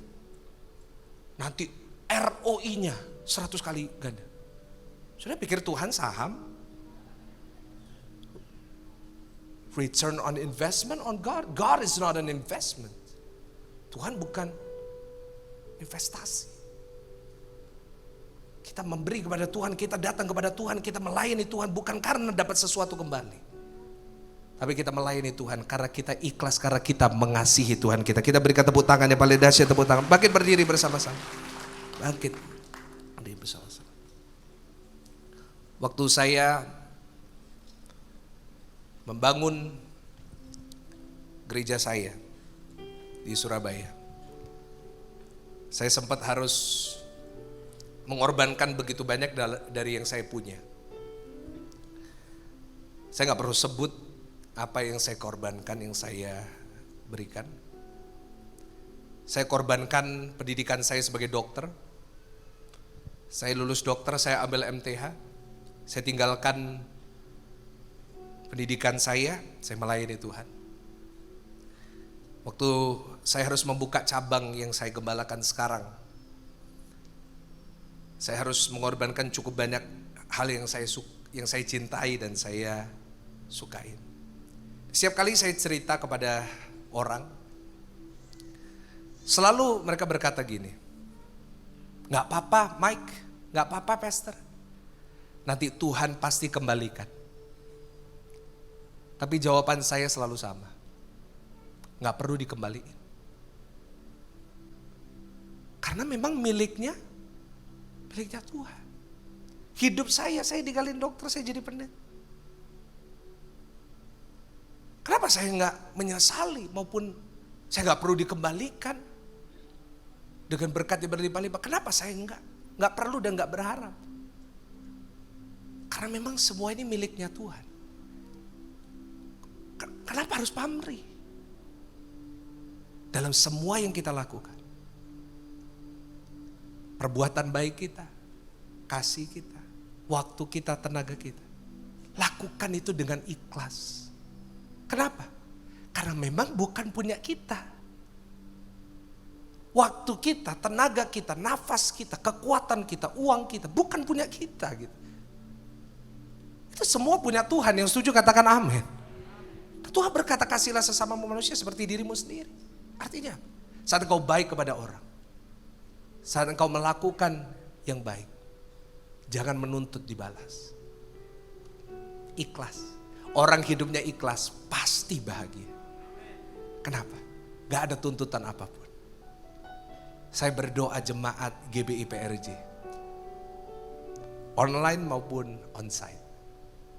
nanti ROI-nya 100 kali ganda. Sudah pikir Tuhan saham? Return on investment on God. God is not an investment. Tuhan bukan investasi. Kita memberi kepada Tuhan, kita datang kepada Tuhan, kita melayani Tuhan bukan karena dapat sesuatu kembali. Tapi kita melayani Tuhan karena kita ikhlas, karena kita mengasihi Tuhan kita. Kita berikan tepuk tangan yang paling dahsyat, tepuk tangan. Bangkit berdiri bersama-sama. Bangkit berdiri bersama-sama. Waktu saya membangun gereja saya di Surabaya, saya sempat harus mengorbankan begitu banyak dari yang saya punya. Saya gak perlu sebut apa yang saya korbankan, yang saya berikan. Saya korbankan pendidikan saya sebagai dokter. Saya lulus dokter, saya ambil MTH. Saya tinggalkan pendidikan saya melayani Tuhan. Waktu saya harus membuka cabang yang saya gembalakan sekarang, saya harus mengorbankan cukup banyak hal yang saya cintai dan saya sukai. Setiap kali saya cerita kepada orang, selalu mereka berkata gini, "Gak apa-apa Mike, gak apa-apa Pastor, nanti Tuhan pasti kembalikan." Tapi jawaban saya selalu sama, gak perlu dikembalikan. Karena memang miliknya Tuhan. Hidup saya digalin dokter, saya jadi pendeta. Kenapa saya nggak menyesali maupun saya nggak perlu dikembalikan dengan berkat yang berlimpah-limpah? Kenapa saya nggak perlu dan nggak berharap? Karena memang semua ini miliknya Tuhan. Kenapa harus pamrih dalam semua yang kita lakukan? Perbuatan baik kita, kasih kita, waktu kita, tenaga kita, lakukan itu dengan ikhlas. Kenapa? Karena memang bukan punya kita. Waktu kita, tenaga kita, nafas kita, kekuatan kita, uang kita, bukan punya kita gitu. Itu semua punya Tuhan. Yang setuju katakan amin. Tuhan berkata, kasihlah sesama manusia seperti dirimu sendiri. Artinya, saat engkau baik kepada orang, saat engkau melakukan yang baik, jangan menuntut dibalas. Ikhlas. Orang hidupnya ikhlas pasti bahagia. Kenapa? Gak ada tuntutan apapun. Saya berdoa jemaat GBI PRJ, online maupun onsite,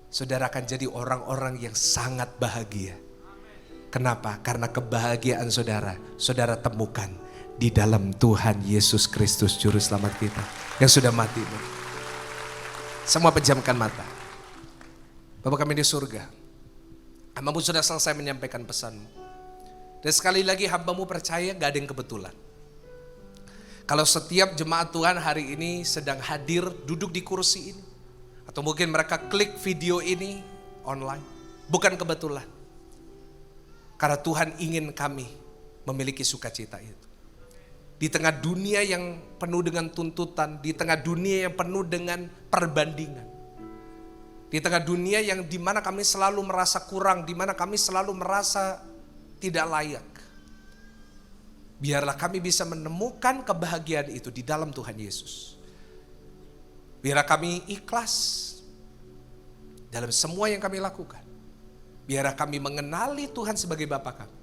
saudara akan jadi orang-orang yang sangat bahagia. Kenapa? Karena kebahagiaan saudara temukan di dalam Tuhan Yesus Kristus Juru Selamat kita yang sudah mati. Semua pejamkan mata. Bapa kami di surga, hambamu sudah selesai menyampaikan pesanmu. Dan sekali lagi hambamu percaya gak ada yang kebetulan. Kalau setiap jemaat Tuhan hari ini sedang hadir duduk di kursi ini, atau mungkin mereka klik video ini online, bukan kebetulan. Karena Tuhan ingin kami memiliki sukacita itu. Di tengah dunia yang penuh dengan tuntutan, di tengah dunia yang penuh dengan perbandingan, di tengah dunia yang dimana kami selalu merasa kurang, dimana kami selalu merasa tidak layak, biarlah kami bisa menemukan kebahagiaan itu di dalam Tuhan Yesus. Biarlah kami ikhlas dalam semua yang kami lakukan. Biarlah kami mengenali Tuhan sebagai Bapa kami.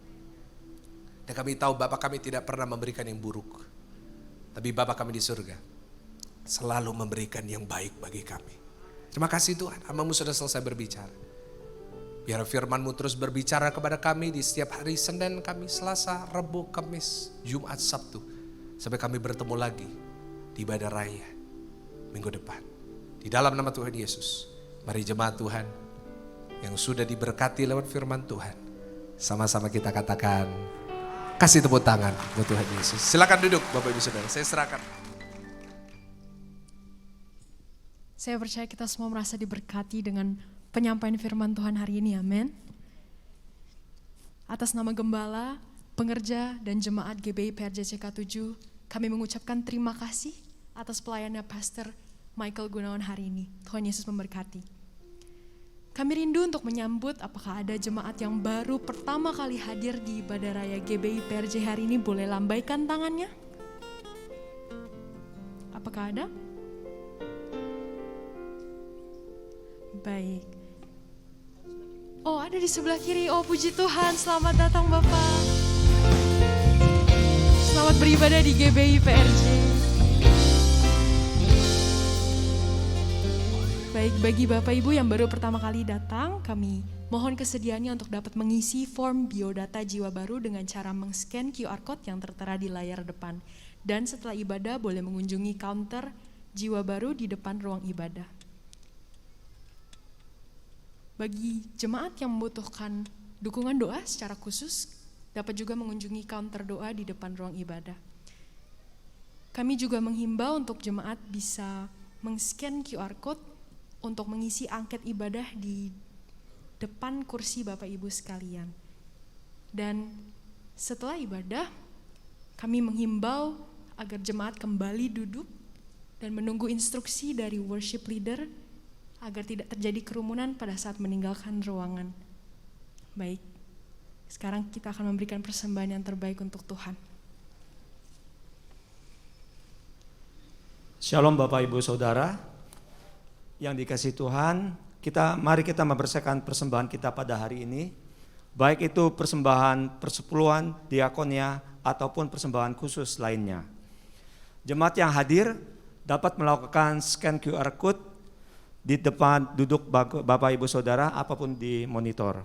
Dan kami tahu Bapa kami tidak pernah memberikan yang buruk. Tapi Bapa kami di surga selalu memberikan yang baik bagi kami. Terima kasih Tuhan, hambamu sudah selesai berbicara. Biar firman-Mu terus berbicara kepada kami di setiap hari Senin, Kamis, Selasa, Rabu, Kamis, Jumat, Sabtu. Sampai kami bertemu lagi di ibadah raya minggu depan. Di dalam nama Tuhan Yesus, mari jemaat Tuhan yang sudah diberkati lewat firman Tuhan, sama-sama kita katakan, kasih tepuk tangan buat Tuhan Yesus. Silakan duduk Bapak Ibu Saudara, saya serahkan. Saya percaya kita semua merasa diberkati dengan penyampaian firman Tuhan hari ini, amin. Atas nama Gembala, pengerja dan jemaat GBI PRJ CK7, kami mengucapkan terima kasih atas pelayannya Pastor Michael Gunawan hari ini. Tuhan Yesus memberkati. Kami rindu untuk menyambut apakah ada jemaat yang baru pertama kali hadir di ibadah raya GBI PRJ hari ini, boleh lambaikan tangannya. Apakah ada? Baik. Oh, ada di sebelah kiri. Oh, puji Tuhan. Selamat datang Bapak. Selamat beribadah di GBI PRJ. Baik, bagi Bapak Ibu yang baru pertama kali datang, kami mohon kesediaannya untuk dapat mengisi form biodata jiwa baru dengan cara meng-scan QR Code yang tertera di layar depan. Dan setelah ibadah boleh mengunjungi counter jiwa baru di depan ruang ibadah. Bagi jemaat yang membutuhkan dukungan doa secara khusus, dapat juga mengunjungi counter doa di depan ruang ibadah. Kami juga menghimbau untuk jemaat bisa meng-scan QR Code untuk mengisi angket ibadah di depan kursi Bapak Ibu sekalian. Dan setelah ibadah, kami menghimbau agar jemaat kembali duduk dan menunggu instruksi dari worship leader agar tidak terjadi kerumunan pada saat meninggalkan ruangan. Baik, sekarang kita akan memberikan persembahan yang terbaik untuk Tuhan. Shalom Bapak Ibu Saudara yang dikasihi Tuhan, mari kita mempersembahkan persembahan kita pada hari ini, baik itu persembahan persepuluhan, diakonia, ataupun persembahan khusus lainnya. Jemaat yang hadir dapat melakukan scan QR Code di depan duduk Bapak Ibu Saudara apapun di monitor.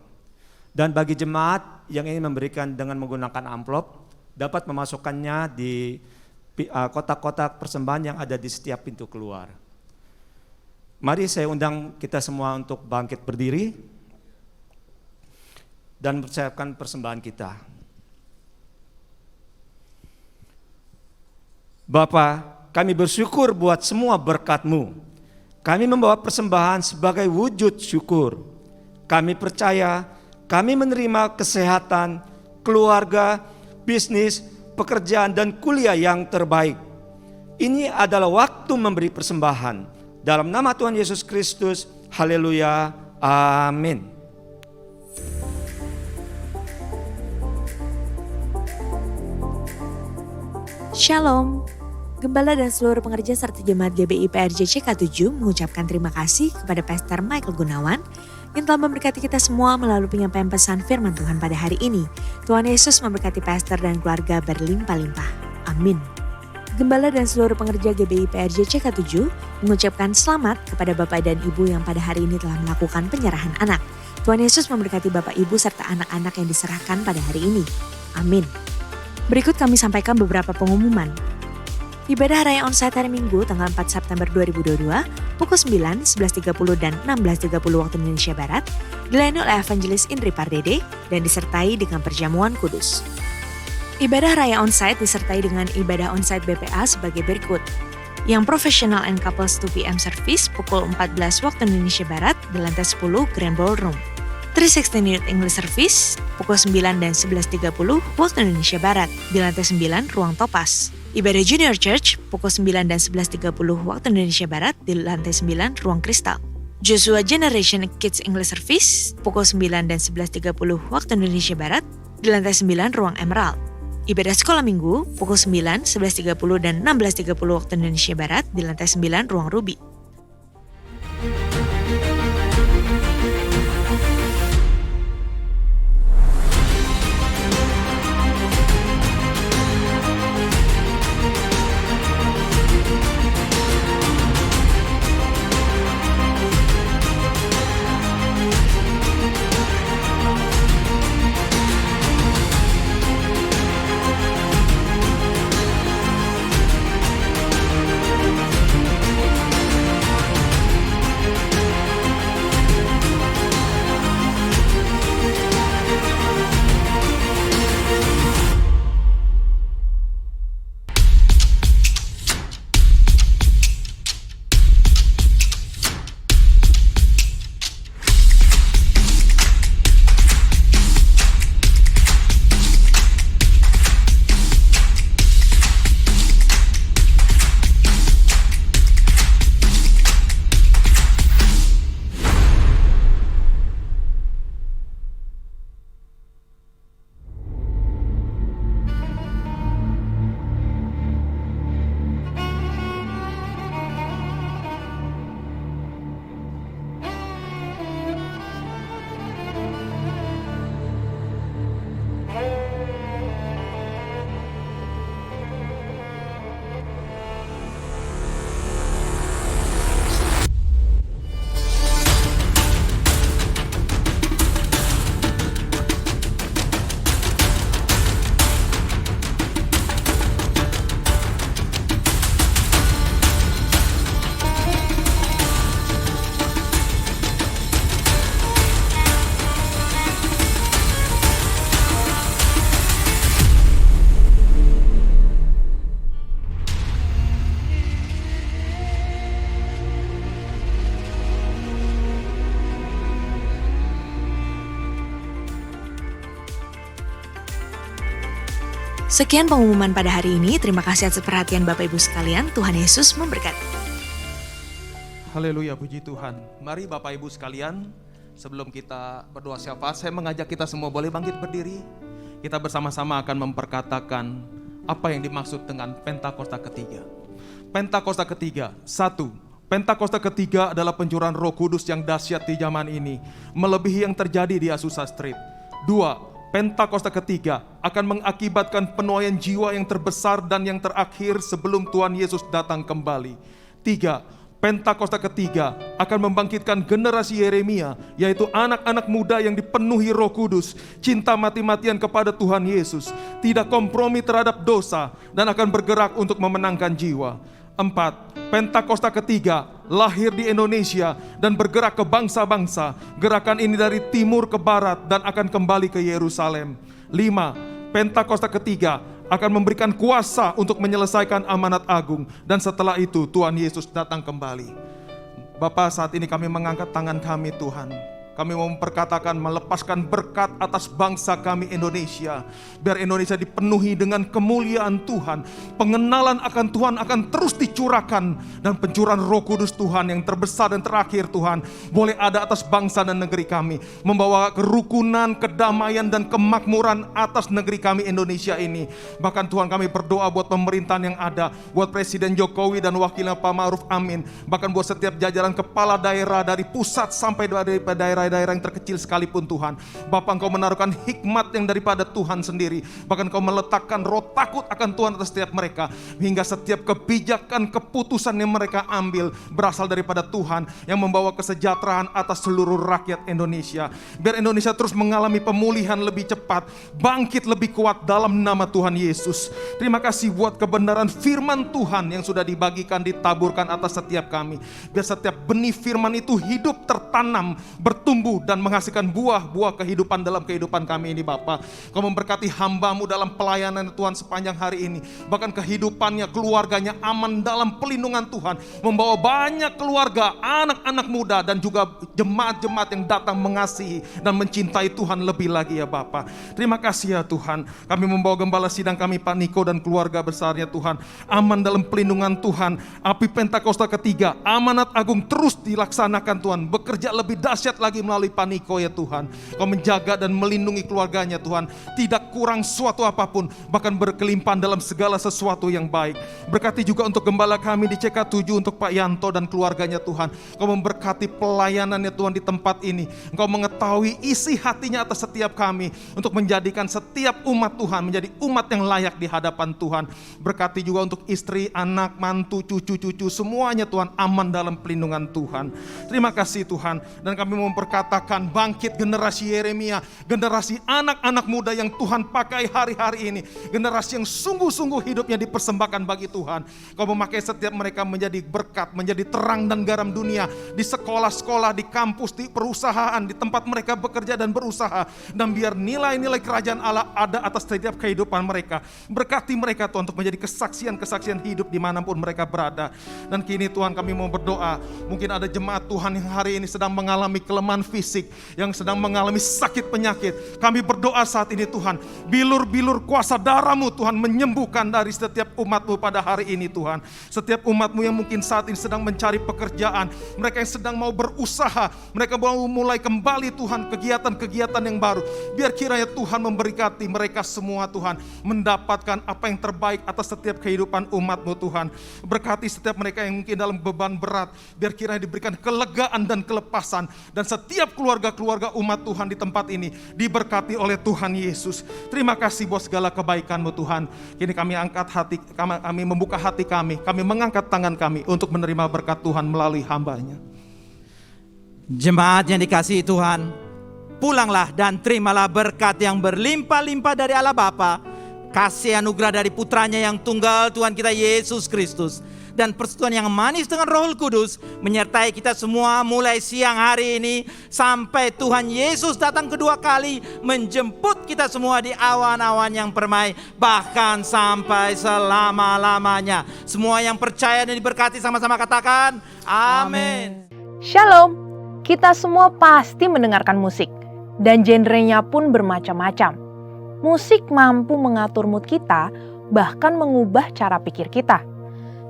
Dan bagi jemaat yang ingin memberikan dengan menggunakan amplop, dapat memasukkannya di kotak-kotak persembahan yang ada di setiap pintu keluar. Mari saya undang kita semua untuk bangkit berdiri dan mempersiapkan persembahan kita. Bapa, kami bersyukur buat semua berkat-Mu. Kami membawa persembahan sebagai wujud syukur. Kami percaya, kami menerima kesehatan, keluarga, bisnis, pekerjaan, dan kuliah yang terbaik. Ini adalah waktu memberi persembahan. Dalam nama Tuhan Yesus Kristus, haleluya, amin. Shalom. Gembala dan seluruh pengerja serta jemaat GBI PRJ CK7 mengucapkan terima kasih kepada Pastor Michael Gunawan yang telah memberkati kita semua melalui penyampaian pesan firman Tuhan pada hari ini. Tuhan Yesus memberkati pastor dan keluarga berlimpah-limpah. Amin. Gembala dan seluruh pengerja GBI PRJ CK7 mengucapkan selamat kepada Bapak dan Ibu yang pada hari ini telah melakukan penyerahan anak. Tuhan Yesus memberkati Bapak Ibu serta anak-anak yang diserahkan pada hari ini. Amin. Berikut kami sampaikan beberapa pengumuman. Ibadah Raya Onsite hari Minggu tanggal 4 September 2022 pukul 9, 11.30 dan 16.30 waktu Indonesia Barat dilayani oleh Evangelis Indri Pardede dan disertai dengan perjamuan kudus. Ibadah Raya Onsite disertai dengan ibadah onsite BPA sebagai berikut. Yang Professional and Couples 2 PM Service pukul 14 waktu Indonesia Barat di lantai 10 Grand Ballroom. 316 Unit English Service pukul 9 dan 11.30 waktu Indonesia Barat di lantai 9 Ruang Topas. Ibadah Junior Church pukul 9 dan 11.30 waktu Indonesia Barat di lantai 9 Ruang Kristal. Joshua Generation Kids English Service pukul 9 dan 11.30 waktu Indonesia Barat di lantai 9 Ruang Emerald. Ibadah Sekolah Minggu pukul 9, 11.30 dan 16.30 waktu Indonesia Barat di lantai 9 Ruang Ruby. Sekian pengumuman pada hari ini. Terima kasih atas perhatian Bapak Ibu sekalian. Tuhan Yesus memberkati. Haleluya, puji Tuhan. Mari Bapak Ibu sekalian, sebelum kita berdoa syafaat, saya mengajak kita semua boleh bangkit berdiri. Kita bersama-sama akan memperkatakan apa yang dimaksud dengan Pentakosta ketiga. Pentakosta ketiga, 1. Pentakosta ketiga adalah pencurahan Roh Kudus yang dahsyat di zaman ini, melebihi yang terjadi di Azusa Street. 2. Pentakosta ketiga akan mengakibatkan penuaian jiwa yang terbesar dan yang terakhir sebelum Tuhan Yesus datang kembali. 3. Pentakosta ketiga akan membangkitkan generasi Yeremia, yaitu anak-anak muda yang dipenuhi Roh Kudus, cinta mati-matian kepada Tuhan Yesus, tidak kompromi terhadap dosa, dan akan bergerak untuk memenangkan jiwa. 4. Pentakosta ketiga lahir di Indonesia dan bergerak ke bangsa-bangsa. Gerakan ini dari timur ke barat dan akan kembali ke Yerusalem. 5. Pentakosta ketiga akan memberikan kuasa untuk menyelesaikan amanat agung, dan setelah itu Tuhan Yesus datang kembali. Bapa, saat ini kami mengangkat tangan kami Tuhan. Kami mau memperkatakan melepaskan berkat atas bangsa kami Indonesia. Biar Indonesia dipenuhi dengan kemuliaan Tuhan. Pengenalan akan Tuhan akan terus dicurahkan. Dan pencurahan Roh Kudus Tuhan yang terbesar dan terakhir Tuhan boleh ada atas bangsa dan negeri kami. Membawa kerukunan, kedamaian dan kemakmuran atas negeri kami Indonesia ini. Bahkan Tuhan kami berdoa buat pemerintahan yang ada. Buat Presiden Jokowi dan wakilnya Pak Ma'ruf Amin. Bahkan buat setiap jajaran kepala daerah dari pusat sampai dari daerah yang terkecil sekalipun Tuhan. Bapa, Engkau menaruhkan hikmat yang daripada Tuhan sendiri. Bahkan Engkau meletakkan roh takut akan Tuhan atas setiap mereka. Hingga setiap kebijakan, keputusan yang mereka ambil berasal daripada Tuhan yang membawa kesejahteraan atas seluruh rakyat Indonesia. Biar Indonesia terus mengalami pemulihan lebih cepat, bangkit lebih kuat dalam nama Tuhan Yesus. Terima kasih buat kebenaran firman Tuhan yang sudah dibagikan, ditaburkan atas setiap kami. Biar setiap benih firman itu hidup, tertanam, bertumbuh dan menghasilkan buah-buah kehidupan dalam kehidupan kami ini Bapa. Kau memberkati hamba-Mu dalam pelayanan Tuhan sepanjang hari ini. Bahkan kehidupannya, keluarganya aman dalam pelindungan Tuhan. Membawa banyak keluarga, anak-anak muda dan juga jemaat-jemaat yang datang mengasihi dan mencintai Tuhan lebih lagi ya Bapa. Terima kasih ya Tuhan. Kami membawa gembala sidang kami Pak Niko dan keluarga besarnya Tuhan. Aman dalam pelindungan Tuhan. Api Pentakosta ketiga, amanat agung terus dilaksanakan Tuhan. Bekerja lebih dahsyat lagi melalui Pak Niko ya Tuhan. Kau menjaga dan melindungi keluarganya Tuhan. Tidak kurang suatu apapun, bahkan berkelimpahan dalam segala sesuatu yang baik. Berkati juga untuk gembala kami di CK7, untuk Pak Yanto dan keluarganya Tuhan. Kau memberkati pelayanannya Tuhan di tempat ini. Engkau mengetahui isi hatinya atas setiap kami untuk menjadikan setiap umat Tuhan menjadi umat yang layak di hadapan Tuhan. Berkati juga untuk istri, anak, mantu, cucu-cucu, semuanya Tuhan aman dalam pelindungan Tuhan. Terima kasih Tuhan. Dan kami memperkatakan bangkit generasi Yeremia, generasi anak-anak muda yang Tuhan pakai hari-hari ini, generasi yang sungguh-sungguh hidupnya dipersembahkan bagi Tuhan. Kau memakai setiap mereka menjadi berkat, menjadi terang dan garam dunia, di sekolah-sekolah, di kampus, di perusahaan, di tempat mereka bekerja dan berusaha, dan biar nilai-nilai kerajaan Allah ada atas setiap kehidupan mereka. Berkati mereka Tuhan untuk menjadi kesaksian-kesaksian hidup dimanapun mereka berada. Dan kini Tuhan kami mau berdoa, mungkin ada jemaat Tuhan yang hari ini sedang mengalami kelemahan fisik, yang sedang mengalami sakit penyakit. Kami berdoa saat ini Tuhan, bilur-bilur kuasa darah-Mu Tuhan menyembuhkan dari setiap umat-Mu pada hari ini Tuhan. Setiap umat-Mu yang mungkin saat ini sedang mencari pekerjaan, mereka yang sedang mau berusaha, mereka mau mulai kembali Tuhan kegiatan-kegiatan yang baru. Biar kiranya Tuhan memberkati mereka semua Tuhan, mendapatkan apa yang terbaik atas setiap kehidupan umat-Mu Tuhan. Berkati setiap mereka yang mungkin dalam beban berat, biar kiranya diberikan kelegaan dan kelepasan. Dan setiap keluarga-keluarga umat Tuhan di tempat ini diberkati oleh Tuhan Yesus. Terima kasih buat segala kebaikan-Mu Tuhan. Kini kami angkat hati, kami membuka hati kami mengangkat tangan kami untuk menerima berkat Tuhan melalui hamba-Nya. Jemaat yang dikasihi Tuhan, pulanglah dan terimalah berkat yang berlimpah-limpah dari Allah Bapa, kasih anugerah dari putranya yang tunggal Tuhan kita Yesus Kristus, dan persekutuan yang manis dengan Roh Kudus menyertai kita semua mulai siang hari ini sampai Tuhan Yesus datang kedua kali menjemput kita semua di awan-awan yang permai, bahkan sampai selama-lamanya. Semua yang percaya dan diberkati sama-sama katakan amin. Shalom, kita semua pasti mendengarkan musik dan genrenya pun bermacam-macam. musik mampu mengatur mood kita, bahkan mengubah cara pikir kita.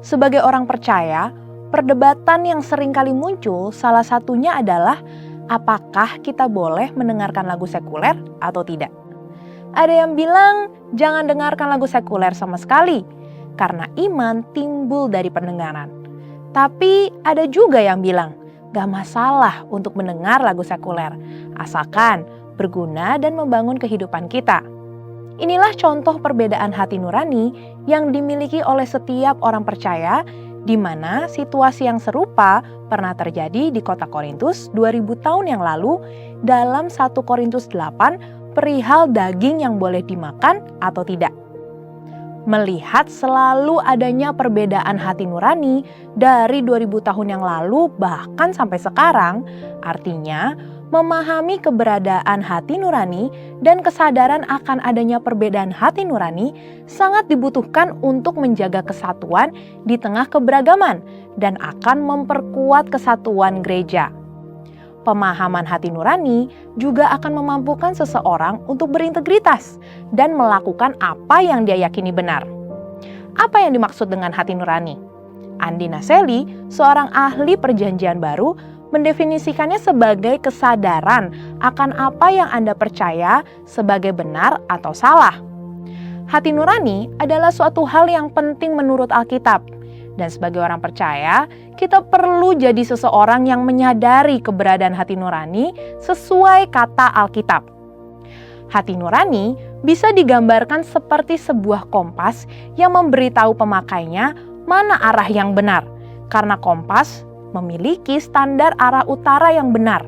Sebagai orang percaya, perdebatan yang sering kali muncul salah satunya adalah apakah kita boleh mendengarkan lagu sekuler atau tidak. Ada yang bilang jangan dengarkan lagu sekuler sama sekali, karena iman timbul dari pendengaran. Tapi ada juga yang bilang gak masalah untuk mendengar lagu sekuler, asalkan berguna dan membangun kehidupan kita. Inilah contoh perbedaan hati nurani yang dimiliki oleh setiap orang percaya, di mana situasi yang serupa pernah terjadi di kota Korintus 2000 tahun yang lalu dalam 1 Korintus 8 perihal daging yang boleh dimakan atau tidak. Melihat selalu adanya perbedaan hati nurani dari 2000 tahun yang lalu bahkan sampai sekarang, artinya memahami keberadaan hati nurani dan kesadaran akan adanya perbedaan hati nurani sangat dibutuhkan untuk menjaga kesatuan di tengah keberagaman dan akan memperkuat kesatuan gereja. Pemahaman hati nurani juga akan memampukan seseorang untuk berintegritas dan melakukan apa yang dia yakini benar. Apa yang dimaksud dengan hati nurani? Andi Naseli, seorang ahli perjanjian baru, mendefinisikannya sebagai kesadaran akan apa yang Anda percaya sebagai benar atau salah. Hati nurani adalah suatu hal yang penting menurut Alkitab. Dan sebagai orang percaya, kita perlu jadi seseorang yang menyadari keberadaan hati nurani sesuai kata Alkitab. Hati nurani bisa digambarkan seperti sebuah kompas yang memberitahu pemakainya mana arah yang benar, karena kompas memiliki standar arah utara yang benar.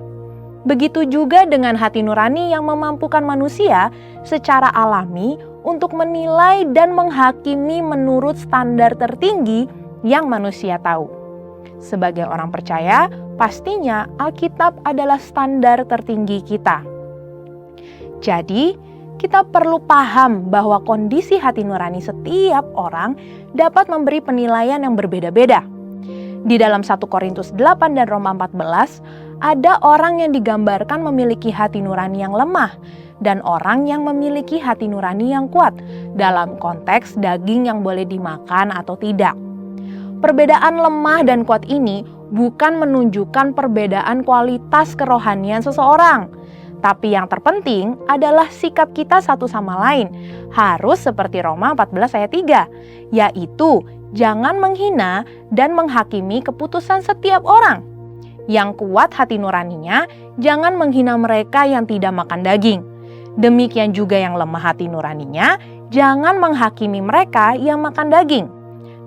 Begitu juga dengan hati nurani yang memampukan manusia secara alami untuk menilai dan menghakimi menurut standar tertinggi yang manusia tahu. Sebagai orang percaya, pastinya Alkitab adalah standar tertinggi kita. Jadi, kita perlu paham bahwa kondisi hati nurani setiap orang dapat memberi penilaian yang berbeda-beda. Di dalam 1 Korintus 8 dan Roma 14, ada orang yang digambarkan memiliki hati nurani yang lemah dan orang yang memiliki hati nurani yang kuat dalam konteks daging yang boleh dimakan atau tidak. Perbedaan lemah dan kuat ini bukan menunjukkan perbedaan kualitas kerohanian seseorang. Tapi yang terpenting adalah sikap kita satu sama lain. Harus seperti Roma 14 ayat 3, yaitu jangan menghina dan menghakimi keputusan setiap orang. Yang kuat hati nuraninya, jangan menghina mereka yang tidak makan daging. Demikian juga yang lemah hati nuraninya, jangan menghakimi mereka yang makan daging.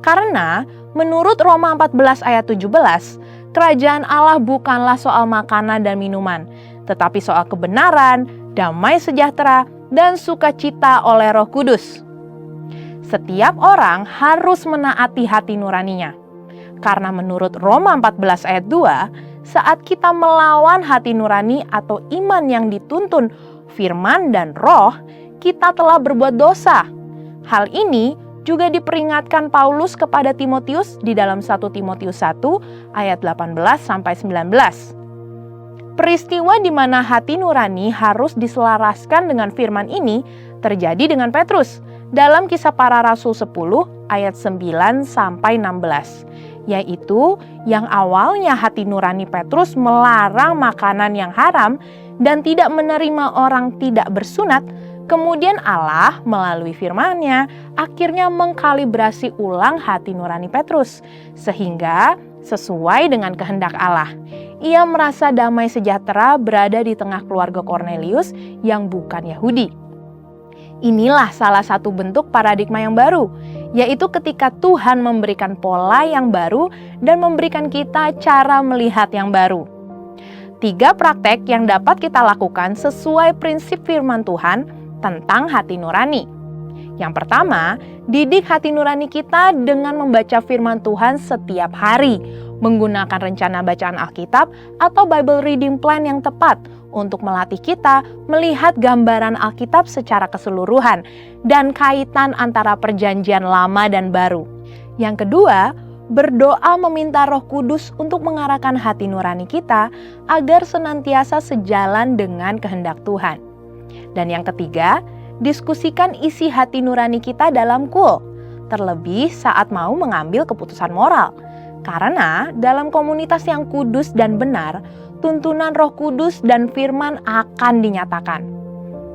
Karena menurut Roma 14 ayat 17, kerajaan Allah bukanlah soal makanan dan minuman, tetapi soal kebenaran, damai sejahtera, dan sukacita oleh Roh Kudus. Setiap orang harus menaati hati nuraninya. Karena menurut Roma 14 ayat 2, saat kita melawan hati nurani atau iman yang dituntun firman dan roh, kita telah berbuat dosa. Hal ini juga diperingatkan Paulus kepada Timotius di dalam 1 Timotius 1 ayat 18-19. Peristiwa di mana hati nurani harus diselaraskan dengan firman ini terjadi dengan Petrus dalam Kisah Para Rasul 10 ayat 9-16, yaitu yang awalnya hati nurani Petrus melarang makanan yang haram dan tidak menerima orang tidak bersunat. Kemudian Allah melalui firman-Nya akhirnya mengkalibrasi ulang hati nurani Petrus sehingga sesuai dengan kehendak Allah. Ia merasa damai sejahtera berada di tengah keluarga Kornelius yang bukan Yahudi. Inilah salah satu bentuk paradigma yang baru, yaitu ketika Tuhan memberikan pola yang baru dan memberikan kita cara melihat yang baru. 3 praktek yang dapat kita lakukan sesuai prinsip firman Tuhan tentang hati nurani. Yang pertama, didik hati nurani kita dengan membaca firman Tuhan setiap hari, menggunakan rencana bacaan Alkitab atau Bible Reading Plan yang tepat untuk melatih kita melihat gambaran Alkitab secara keseluruhan dan kaitan antara perjanjian lama dan baru. Yang kedua, berdoa meminta Roh Kudus untuk mengarahkan hati nurani kita agar senantiasa sejalan dengan kehendak Tuhan. Dan yang ketiga, diskusikan isi hati nurani kita dalam kul, terlebih saat mau mengambil keputusan moral. Karena dalam komunitas yang kudus dan benar, tuntunan Roh Kudus dan firman akan dinyatakan.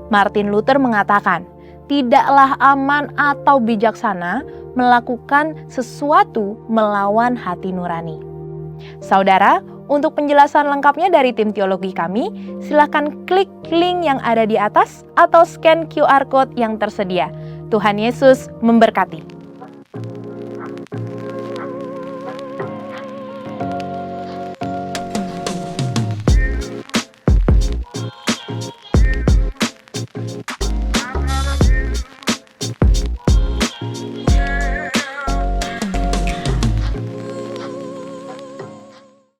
Martin Luther mengatakan, tidaklah aman atau bijaksana melakukan sesuatu melawan hati nurani. Saudara, untuk penjelasan lengkapnya dari tim teologi kami, silakan klik link yang ada di atas atau scan QR code yang tersedia. Tuhan Yesus memberkati.